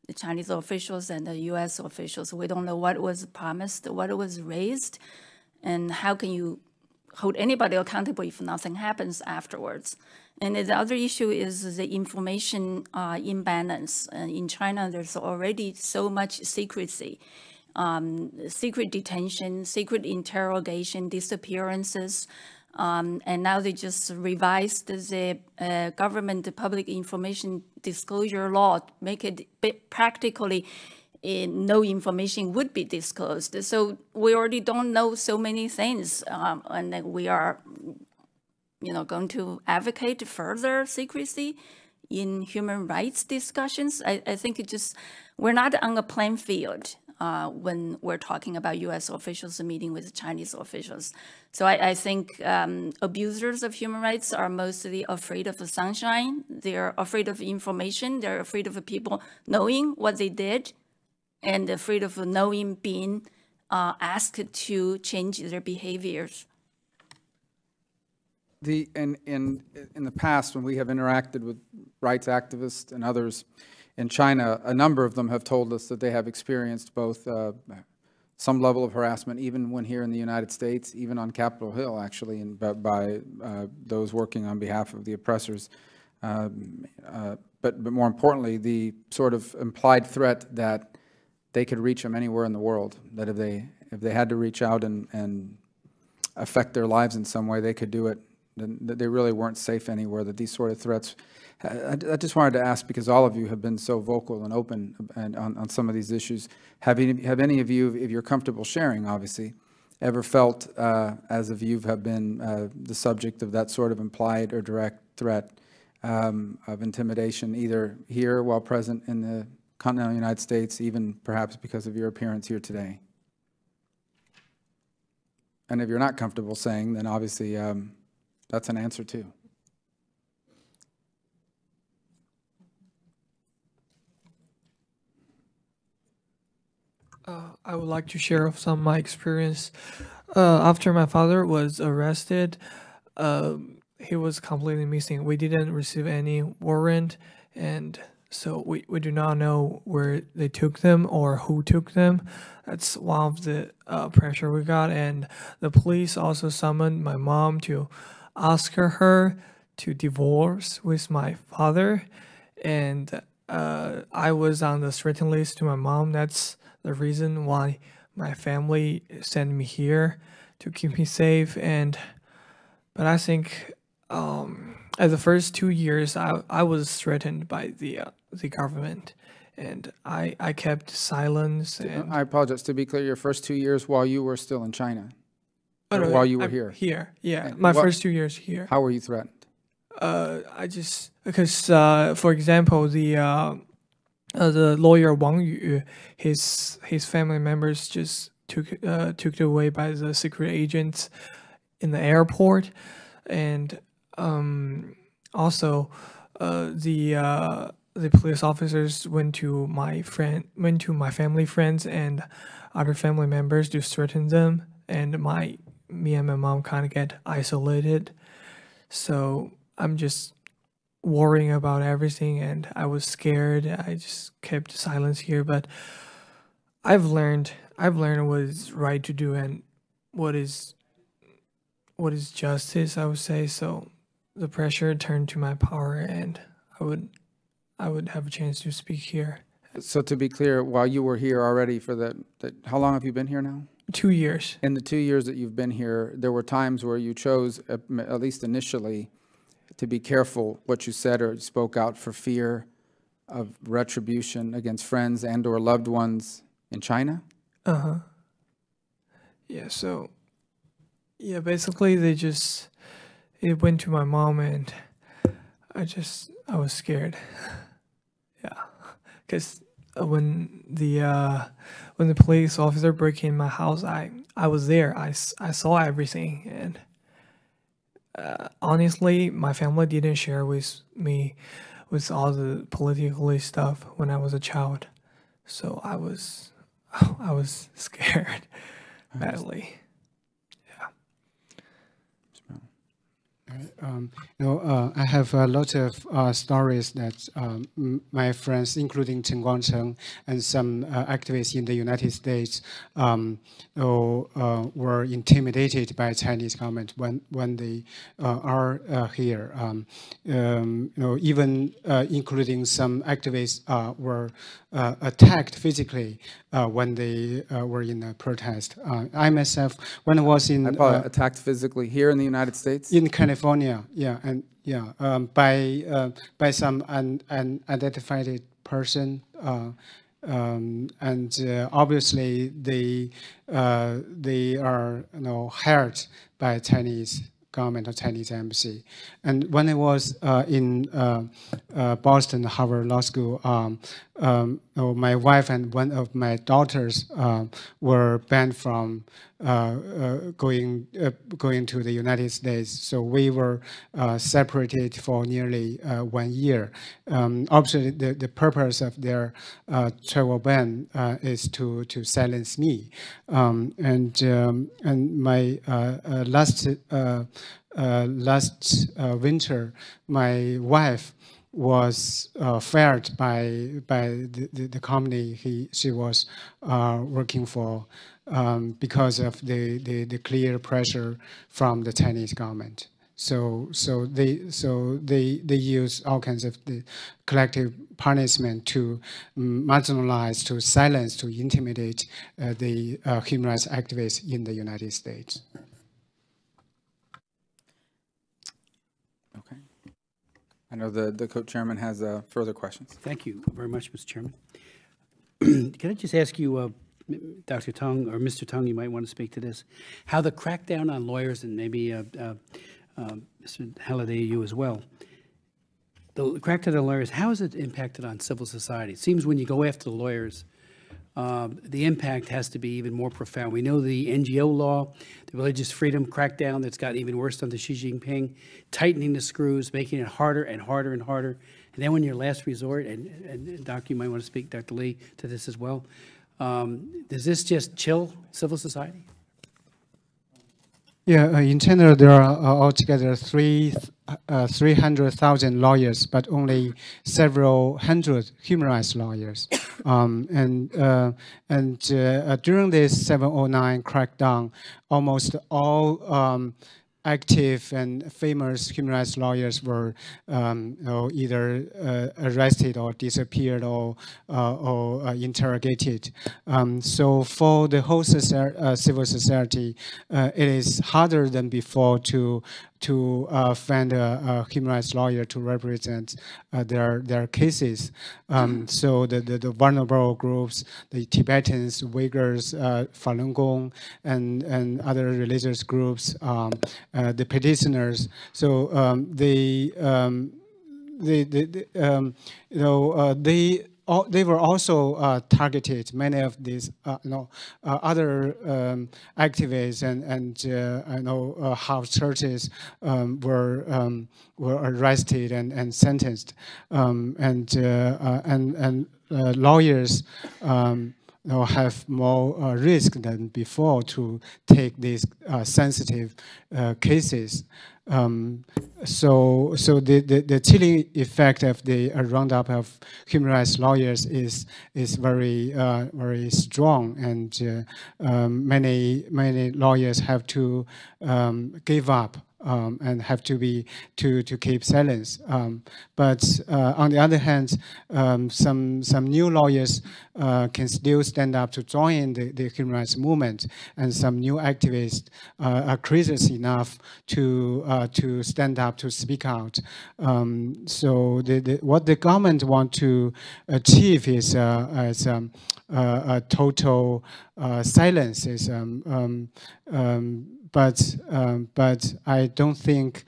the Chinese officials and the U.S. officials. We don't know what was promised, what was raised, and how can you hold anybody accountable if nothing happens afterwards. And the other issue is the information imbalance. In China, there's already so much secrecy. Secret detention, secret interrogation, disappearances, and now they just revised the government public information disclosure law, make it practically no information would be disclosed. So we already don't know so many things, and we are, going to advocate further secrecy in human rights discussions. I think we're not on a playing field when we're talking about U.S. officials meeting with Chinese officials. So I think abusers of human rights are mostly afraid of the sunshine. They're afraid of information. They're afraid of people knowing what they did, and afraid of knowing being asked to change their behaviors. In the past, when we have interacted with rights activists and others in China, a number of them have told us that they have experienced both some level of harassment, even when here in the United States, even on Capitol Hill, actually, by those working on behalf of the oppressors. But more importantly, the sort of implied threat that they could reach them anywhere in the world, that if they had to reach out and affect their lives in some way, they could do it, that they really weren't safe anywhere, that these sort of threats. I just wanted to ask, because all of you have been so vocal and open on some of these issues, have any of you, if you're comfortable sharing, obviously, ever felt, as if you have been the subject of that sort of implied or direct threat of intimidation, either here while present in the continental United States, even perhaps because of your appearance here today? And if you're not comfortable saying, then obviously that's an answer too. I would like to share some of my experience. After my father was arrested, he was completely missing. We didn't receive any warrant, and So we do not know where they took them or who took them. That's one of the pressure we got. And the police also summoned my mom to ask her to divorce with my father. And I was on the threatened list to my mom. That's the reason why my family sent me here to keep me safe. But I think at the first 2 years, I was threatened by the government, and I kept silence. And I apologize. To be clear, your first 2 years while you were still in China, oh, or no, while you were I'm here? Here, yeah. And My what- first 2 years here. How were you threatened? Because for example, the lawyer Wang Yu, his family members just took it away by the secret agents in the airport, and also the police officers went to my family friends and other family members to threaten them, and me and my mom kind of get isolated. So I'm just worrying about everything, and I was scared. I just kept silence here, but I've learned what is right to do and what is justice, I would say. So the pressure turned to my power, and I would have a chance to speak here. So to be clear, while you were here already for how long have you been here now? 2 years. In the 2 years that you've been here, there were times where you chose, at least initially, to be careful what you said or spoke out for fear of retribution against friends and or loved ones in China? Yeah, so, yeah, basically it went to my mom, and I was scared. Yeah, because when the police officer broke in my house, I was there. I saw everything, and honestly, my family didn't share with me with all the political stuff when I was a child, so I was scared badly. I have a lot of stories that my friends, including Chen Guangcheng and some activists in the United States, were intimidated by Chinese government when they are here. Even including some activists were attacked physically when they were in a protest. I myself, when I was in attacked physically here in the United States? In California, yeah, and yeah, by some unidentified person, and obviously they are hired by Chinese government or Chinese embassy. And when I was in Boston Harvard Law School, my wife and one of my daughters were banned from going to the United States. So we were separated for nearly 1 year. Obviously, the purpose of their travel ban is to silence me. And my last winter, my wife was fired by the company she was working for because of the clear pressure from the Chinese government. So they use all kinds of the collective punishment to marginalize, to silence, to intimidate the human rights activists in the United States. Okay. I know the co-chairman has further questions. Thank you very much, Mr. Chairman. Can I just ask you, Dr. Tong or Mr. Tong, you might want to speak to this, how the crackdown on lawyers, and maybe Mr. Halliday, you as well, the crackdown on lawyers, how has it impacted on civil society? It seems when you go after the lawyers, the impact has to be even more profound. We know the NGO law, the religious freedom crackdown that's gotten even worse under Xi Jinping, tightening the screws, making it harder and harder and harder. And then when your last resort, and Doc, you might want to speak, Dr. Li, to this as well, does this just chill civil society? Yeah, in China there are altogether 300,000 lawyers, but only several hundred human rights lawyers. During this 709 crackdown, almost all active and famous human rights lawyers were either arrested or disappeared or interrogated. So for the whole civil society, it is harder than before to find a human rights lawyer to represent their cases. So the vulnerable groups, the Tibetans, Uyghurs, Falun Gong, and other religious groups, the petitioners. So they were also targeted. Many of these, other activists and house churches were arrested and sentenced, lawyers have more risk than before to take these sensitive cases. So the chilling effect of the roundup of human rights lawyers is very very strong, and many lawyers have to give up. And have to keep silence. But on the other hand, some new lawyers can still stand up to join the human rights movement, and some new activists are courageous enough to stand up, to speak out. So what the government want to achieve is a total silence. But I don't think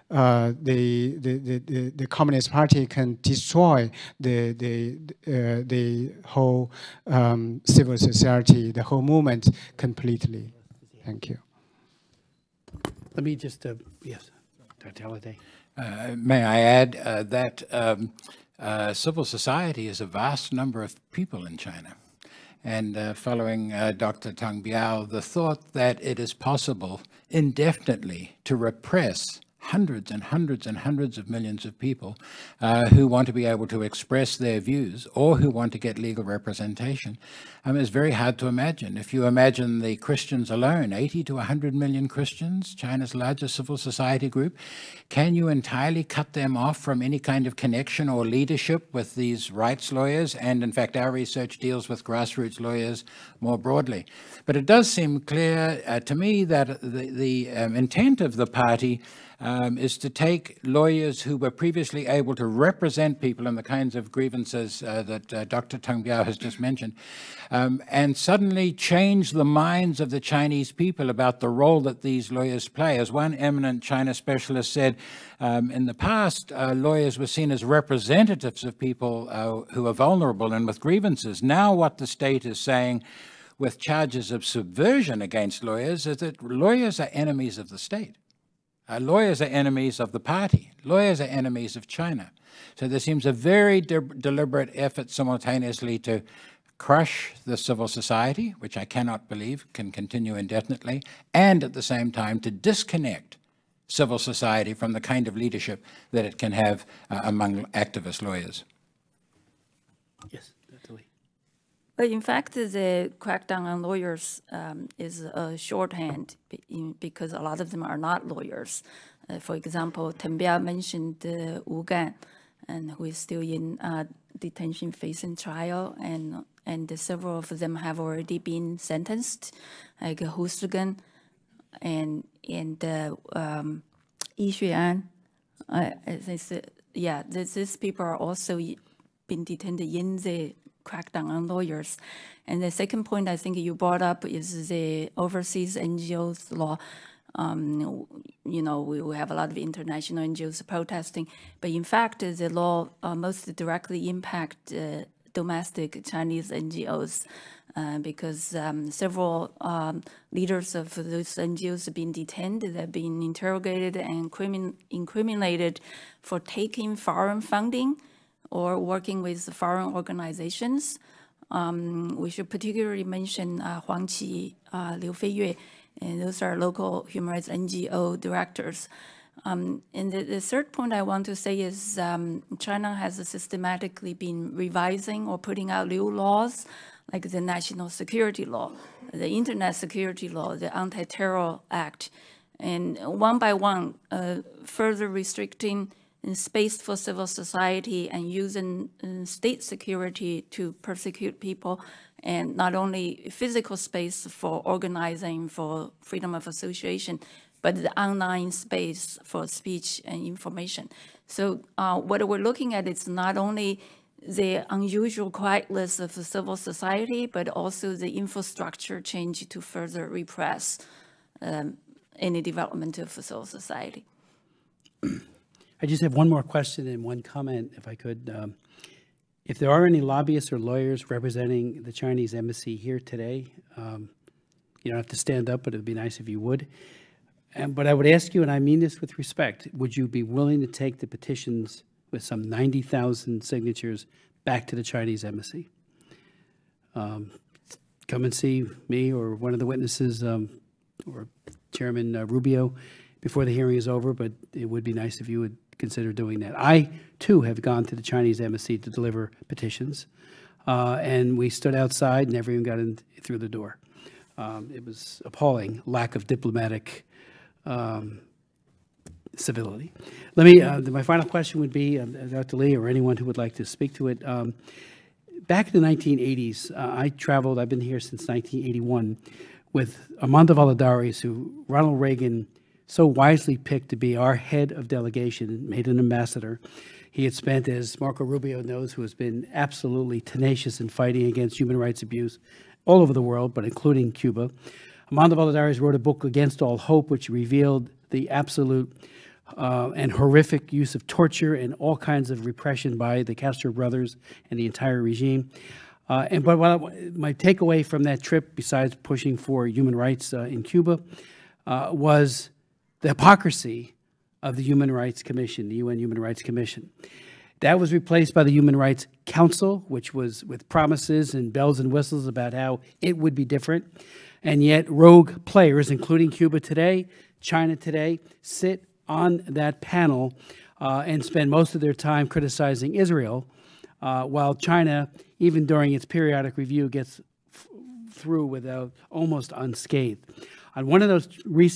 the Communist Party can destroy the whole civil society, the whole movement completely. Thank you. Let me just, yes, Dr. Halliday. May I add that civil society is a vast number of people in China. And following Dr. Tang Biao, the thought that it is possible indefinitely to repress hundreds and hundreds and hundreds of millions of people who want to be able to express their views or who want to get legal representation is very hard to imagine. If you imagine the Christians alone, 80 to 100 million Christians, China's largest civil society group, can you entirely cut them off from any kind of connection or leadership with these rights lawyers? And in fact, our research deals with grassroots lawyers more broadly. But it does seem clear to me that the intent of the party is to take lawyers who were previously able to represent people in the kinds of grievances that Dr. Tang Biao has just mentioned, and suddenly change the minds of the Chinese people about the role that these lawyers play. As one eminent China specialist said, in the past, lawyers were seen as representatives of people who are vulnerable and with grievances. Now what the state is saying with charges of subversion against lawyers is that lawyers are enemies of the state. Lawyers are enemies of the party. Lawyers are enemies of China. So there seems a very deliberate effort simultaneously to crush the civil society, which I cannot believe can continue indefinitely, and at the same time to disconnect civil society from the kind of leadership that it can have among activist lawyers. Yes, definitely. But in fact, the crackdown on lawyers is a shorthand because a lot of them are not lawyers. For example, Tang Biao mentioned Wu Gan, and who is still in detention facing trial, and several of them have already been sentenced, like Hu Sigan and Yi Xuan. These people are also been detained in the crackdown on lawyers. And the second point I think you brought up is the overseas NGOs law. We have a lot of international NGOs protesting, but in fact, the law most directly impacts domestic Chinese NGOs because several leaders of those NGOs have been detained, they've been interrogated and incriminated for taking foreign funding or working with foreign organizations. We should particularly mention Huang Qi, Liu Feiyue, and those are local human rights NGO directors. And the third point I want to say is China has systematically been revising or putting out new laws, like the National Security Law, the Internet Security Law, the Anti-Terror Act, and one by one, further restricting space for civil society and using state security to persecute people, and not only physical space for organizing, for freedom of association, but the online space for speech and information. So what we're looking at is not only the unusual quietness of the civil society, but also the infrastructure change to further repress any development of civil society. I just have one more question and one comment, if I could. If there are any lobbyists or lawyers representing the Chinese embassy here today, you don't have to stand up, but it would be nice if you would. But I would ask you, and I mean this with respect, would you be willing to take the petitions with some 90,000 signatures back to the Chinese embassy? Come and see me or one of the witnesses or Chairman Rubio before the hearing is over, but it would be nice if you would consider doing that. I, too, have gone to the Chinese embassy to deliver petitions, and we stood outside and everyone got in through the door. It was appalling, lack of diplomatic civility. Let me, my final question would be, Dr. Li or anyone who would like to speak to it, back in the 1980s, I traveled, I've been here since 1981, with Armando Valladares, who Ronald Reagan so wisely picked to be our head of delegation, made an ambassador. He had spent, as Marco Rubio knows, who has been absolutely tenacious in fighting against human rights abuse all over the world, but including Cuba. Armando Valladares wrote a book, Against All Hope, which revealed the absolute and horrific use of torture and all kinds of repression by the Castro brothers and the entire regime. But my takeaway from that trip, besides pushing for human rights in Cuba, was the hypocrisy of the Human Rights Commission, the UN Human Rights Commission. That was replaced by the Human Rights Council, which was with promises and bells and whistles about how it would be different. And yet rogue players, including Cuba today, China today, sit on that panel and spend most of their time criticizing Israel, while China, even during its periodic review, gets through without almost unscathed. On one of those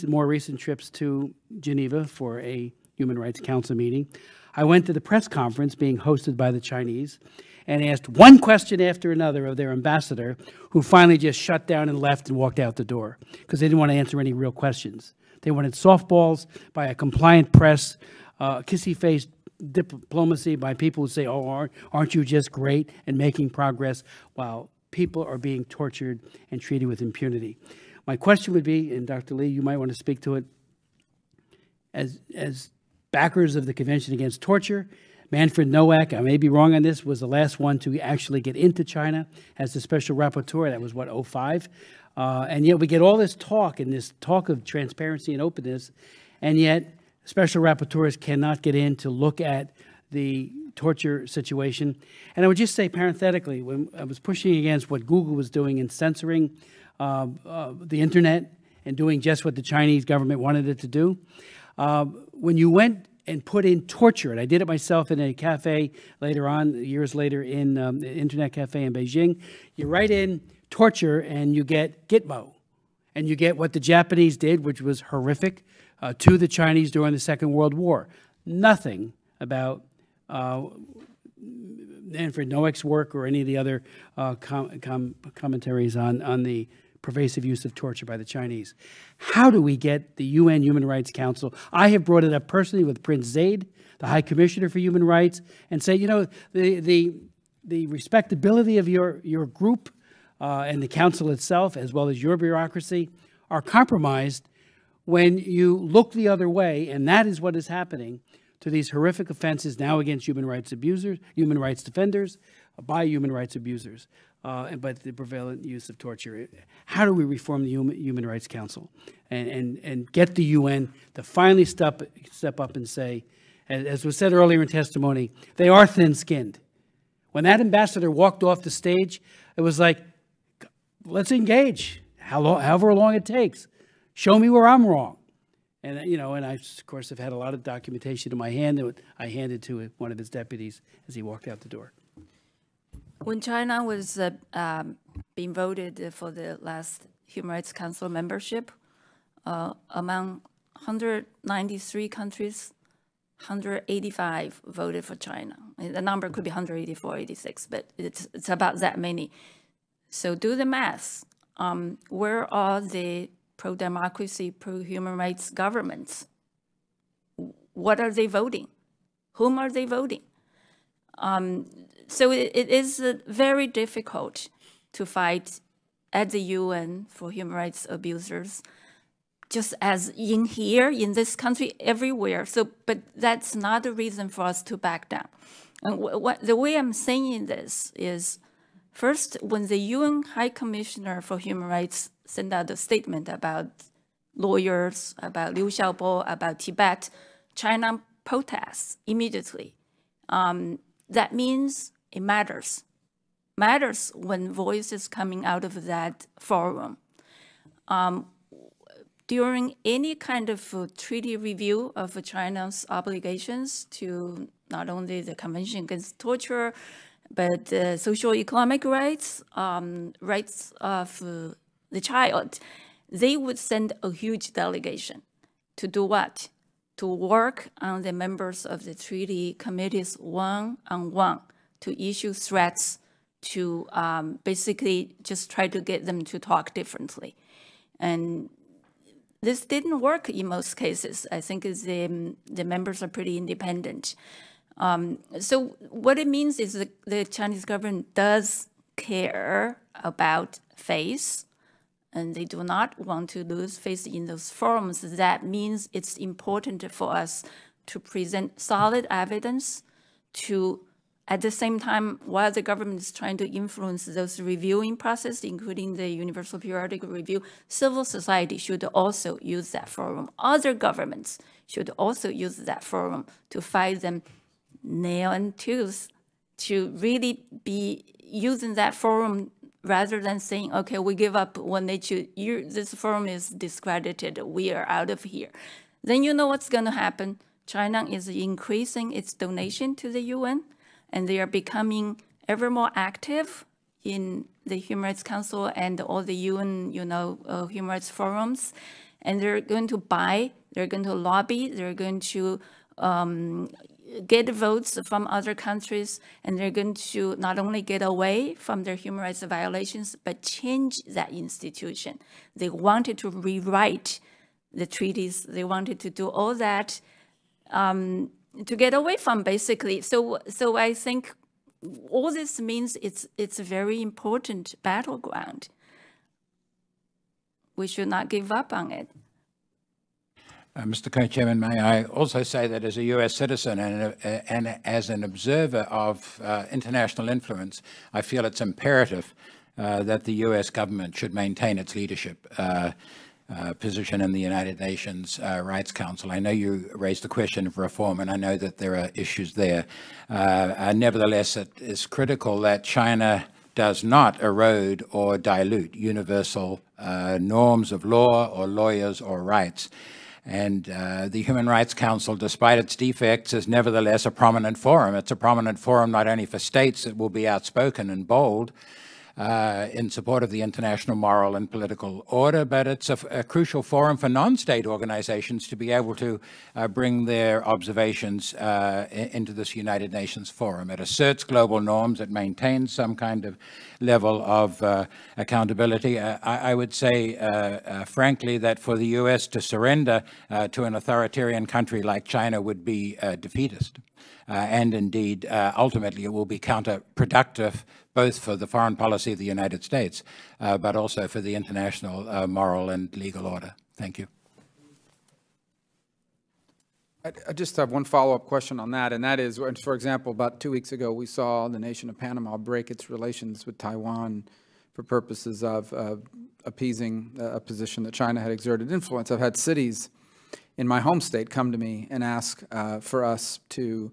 more recent trips to Geneva for a Human Rights Council meeting, I went to the press conference being hosted by the Chinese and asked one question after another of their ambassador, who finally just shut down and left and walked out the door because they didn't want to answer any real questions. They wanted softballs by a compliant press, kissy-faced diplomacy by people who say, oh, aren't you just great and making progress, while people are being tortured and treated with impunity. My question would be, and Dr. Li, you might want to speak to it, as backers of the Convention Against Torture, Manfred Nowak, I may be wrong on this, was the last one to actually get into China as the special rapporteur. That was, what, 2005? And yet we get all this talk and this talk of transparency and openness, and yet special rapporteurs cannot get in to look at the torture situation. And I would just say parenthetically, when I was pushing against what Google was doing in censoring the internet and doing just what the Chinese government wanted it to do, when you went and put in torture, and I did it myself in a cafe later on, years later in the internet cafe in Beijing, you write in torture and you get Gitmo. And you get what the Japanese did, which was horrific, to the Chinese during the Second World War. Nothing about Manfred Nowak's work or any of the other commentaries on the pervasive use of torture by the Chinese. How do we get the UN Human Rights Council? I have brought it up personally with Prince Zaid, the High Commissioner for Human Rights, and say, you know, the respectability of your group and the council itself, as well as your bureaucracy, are compromised when you look the other way, and that is what is happening to these horrific offenses now against human rights abusers, human rights defenders, by human rights abusers, but the prevalent use of torture. How do we reform the Human Rights Council and get the UN to finally step up and say, as was said earlier in testimony, they are thin-skinned. When that ambassador walked off the stage, it was like, let's engage, however long it takes. show me where I'm wrong. And, you know, and I, of course, have had a lot of documentation in my hand that I handed to one of his deputies as he walked out the door. When China was being voted for the last Human Rights Council membership, among 193 countries, 185 voted for China. The number could be 184, 86, but it's about that many. So do the math. Where are the pro-democracy, pro-human rights governments? What are they voting? Whom are they voting? So it is very difficult to fight at the UN for human rights abusers, just as in here, in this country, everywhere. So, but that's not a reason for us to back down. And the way I'm saying this is, first, when the UN High Commissioner for Human Rights sent out a statement about lawyers, about Liu Xiaobo, about Tibet, China protests immediately. That means it matters. Matters when voice is coming out of that forum. During any kind of treaty review of China's obligations to not only the Convention Against Torture, but social economic rights, rights of the child, they would send a huge delegation to do what? To work on the members of the treaty committees one-on-one, to issue threats, to basically just try to get them to talk differently. And this didn't work in most cases. I think the members are pretty independent. So what it means is that the Chinese government does care about face, and they do not want to lose face in those forums. That means it's important for us to present solid evidence to, at the same time, while the government is trying to influence those reviewing process, including the Universal Periodic Review, civil society should also use that forum. Other governments should also use that forum to fight them nail and tooth, to really be using that forum rather than saying, okay, we give up when they choose, this forum is discredited, we are out of here. Then you know what's going to happen. China is increasing its donation to the UN, and they are becoming ever more active in the Human Rights Council and all the UN, human rights forums. And they're going to buy, they're going to lobby, they're going to get votes from other countries, and they're going to not only get away from their human rights violations, but change that institution. They wanted to rewrite the treaties. They wanted to do all that to get away from, basically. So I think all this means it's a very important battleground. We should not give up on it. Mr. Co-Chairman, may I also say that as a U.S. citizen and as an observer of international influence, I feel it's imperative that the U.S. government should maintain its leadership position in the United Nations Rights Council. I know you raised the question of reform, and I know that there are issues there. Nevertheless, it is critical that China does not erode or dilute universal norms of law or lawyers or rights. And the Human Rights Council, despite its defects, is nevertheless a prominent forum. It's a prominent forum not only for states that will be outspoken and bold in support of the international moral and political order, but it's a crucial forum for non-state organizations to be able to bring their observations into this United Nations forum. It asserts global norms. It maintains some kind of level of accountability. I would say, frankly, that for the U.S. to surrender to an authoritarian country like China would be defeatist. And indeed, ultimately, it will be counterproductive both for the foreign policy of the United States, but also for the international moral and legal order. Thank you. I just have one follow-up question on that, and that is, for example, about 2 weeks ago, we saw the nation of Panama break its relations with Taiwan for purposes of appeasing a position that China had exerted influence. I've had cities in my home state come to me and ask for us to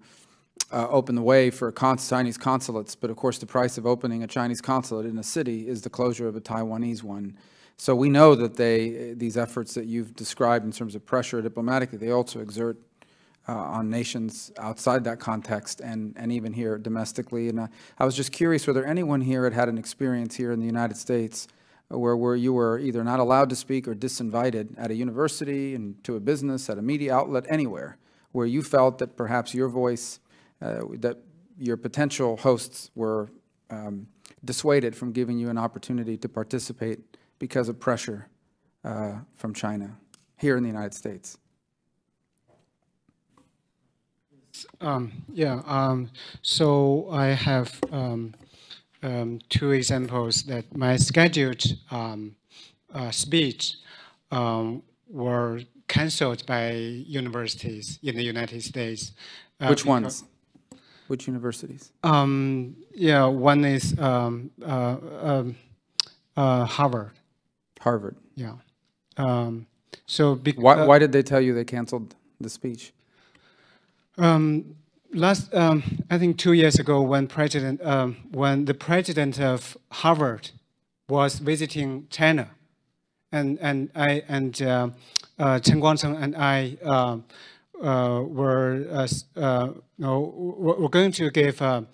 open the way for Chinese consulates, but of course the price of opening a Chinese consulate in a city is the closure of a Taiwanese one. So we know that these efforts that you've described in terms of pressure diplomatically, they also exert on nations outside that context and even here domestically. And I was just curious whether anyone here had an experience here in the United States where you were either not allowed to speak or disinvited at a university and to a business, at a media outlet, anywhere, where you felt that perhaps your voice, that your potential hosts were dissuaded from giving you an opportunity to participate because of pressure from China here in the United States. So I have two examples that my scheduled speech were canceled by universities in the United States. Which ones? Which universities? Yeah, one is Harvard. Harvard. Yeah. So why did they tell you they canceled the speech? I think 2 years ago, when the president of Harvard was visiting China, and Chen Guangcheng and I were going to give a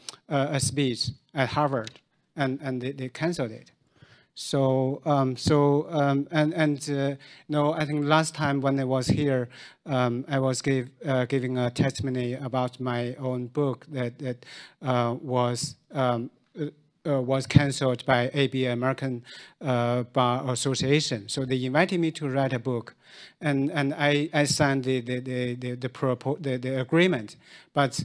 speech at Harvard, and they canceled it. So I think last time when I was here, I was giving a testimony about my own book that was canceled by ABA, American Bar Association. So they invited me to write a book, and I signed the agreement. But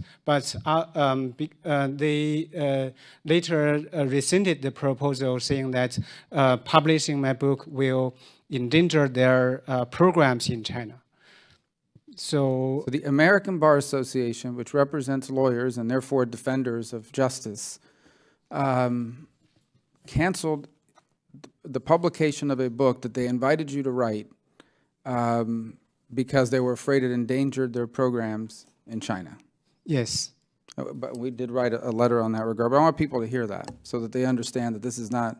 they later rescinded the proposal, saying that publishing my book will endanger their programs in China. So the American Bar Association, which represents lawyers and therefore defenders of justice, canceled the publication of a book that they invited you to write because they were afraid it endangered their programs in China. Yes. But we did write a letter on that regard. But I want people to hear that so that they understand that this is not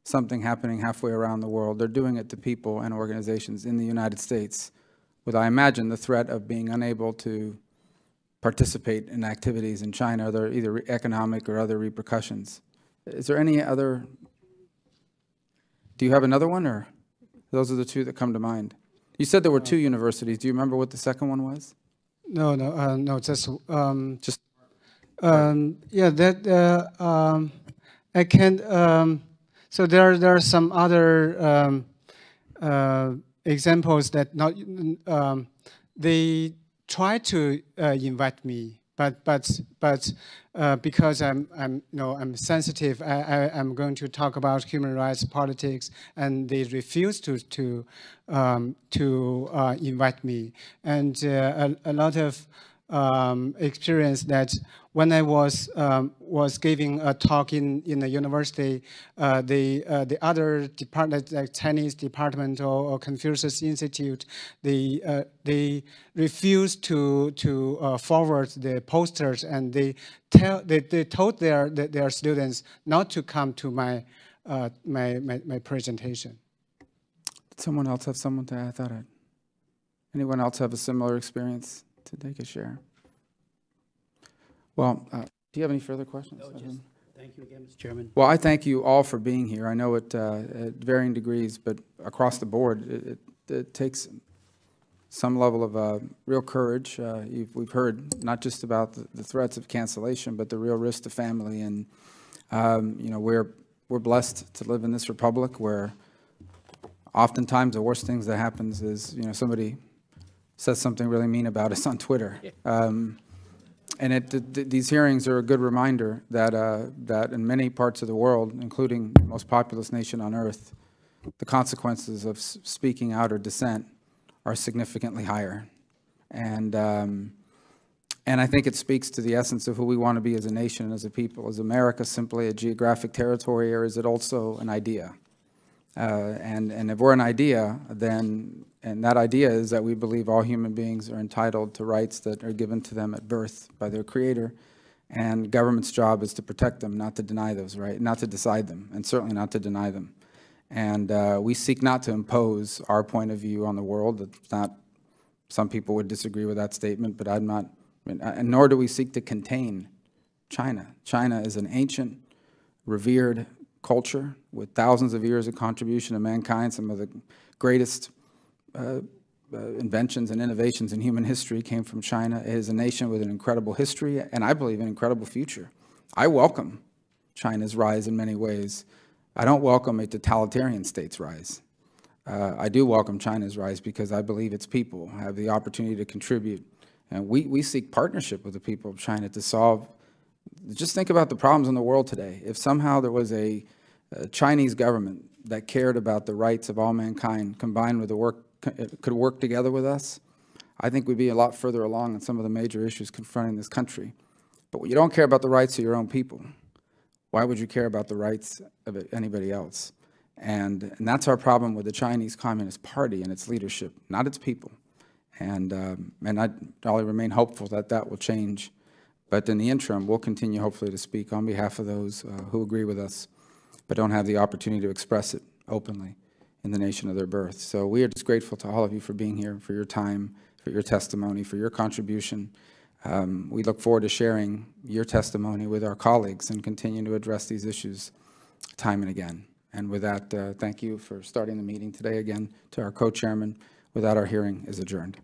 something happening halfway around the world. They're doing it to people and organizations in the United States with, I imagine, the threat of being unable to participate in activities in China. There are either economic or other repercussions. Is there any other? Do you have another one, or those are the two that come to mind? You said there were two universities. Do you remember what the second one was? No, just yeah, that I can't. So there are some other examples that they try to invite me, but because I'm sensitive, I'm going to talk about human rights, politics, and they refuse to invite me. And a lot of experience that when I was giving a talk in a university, the other department, like Chinese department or Confucius Institute, they refused to forward the posters, and they told their students not to come to my presentation. Did someone else have someone to add? Anyone else have a similar experience to take a share? Well, do you have any further questions? No, just thank you again, Mr. Chairman. Well, I thank you all for being here. I know at varying degrees, but across the board, it takes some level of real courage. We've heard not just about the threats of cancellation, but the real risk to family. And we're blessed to live in this republic where oftentimes the worst things that happens is somebody says something really mean about us on Twitter. And these hearings are a good reminder that that in many parts of the world, including the most populous nation on earth, the consequences of speaking out or dissent are significantly higher. And I think it speaks to the essence of who we want to be as a nation and as a people. Is America simply a geographic territory, or is it also an idea? And if we're an idea, then, and that idea is that we believe all human beings are entitled to rights that are given to them at birth by their creator, and government's job is to protect them, not to deny those rights, not to decide them, and certainly not to deny them. And we seek not to impose our point of view on the world. It's not, some people would disagree with that statement, but I'm not, and nor do we seek to contain China. China is an ancient, revered culture with thousands of years of contribution to mankind. Some of the greatest inventions and innovations in human history came from China. It is a nation with an incredible history and I believe an incredible future. I welcome China's rise in many ways. I don't welcome a totalitarian state's rise. I do welcome China's rise because I believe its people have the opportunity to contribute. And we seek partnership with the people of China to solve, just think about the problems in the world today. If somehow there was a Chinese government that cared about the rights of all mankind combined with the work, could work together with us, I think we'd be a lot further along in some of the major issues confronting this country. But when you don't care about the rights of your own people, why would you care about the rights of anybody else? And that's our problem with the Chinese Communist Party and its leadership, not its people. And I'll remain hopeful that that will change. But in the interim, we'll continue hopefully to speak on behalf of those who agree with us, but don't have the opportunity to express it openly in the nation of their birth. So we are just grateful to all of you for being here, for your time, for your testimony, for your contribution. We look forward to sharing your testimony with our colleagues and continuing to address these issues time and again. And with that, thank you for starting the meeting today. Again, to our co-chairman, with that, our hearing is adjourned.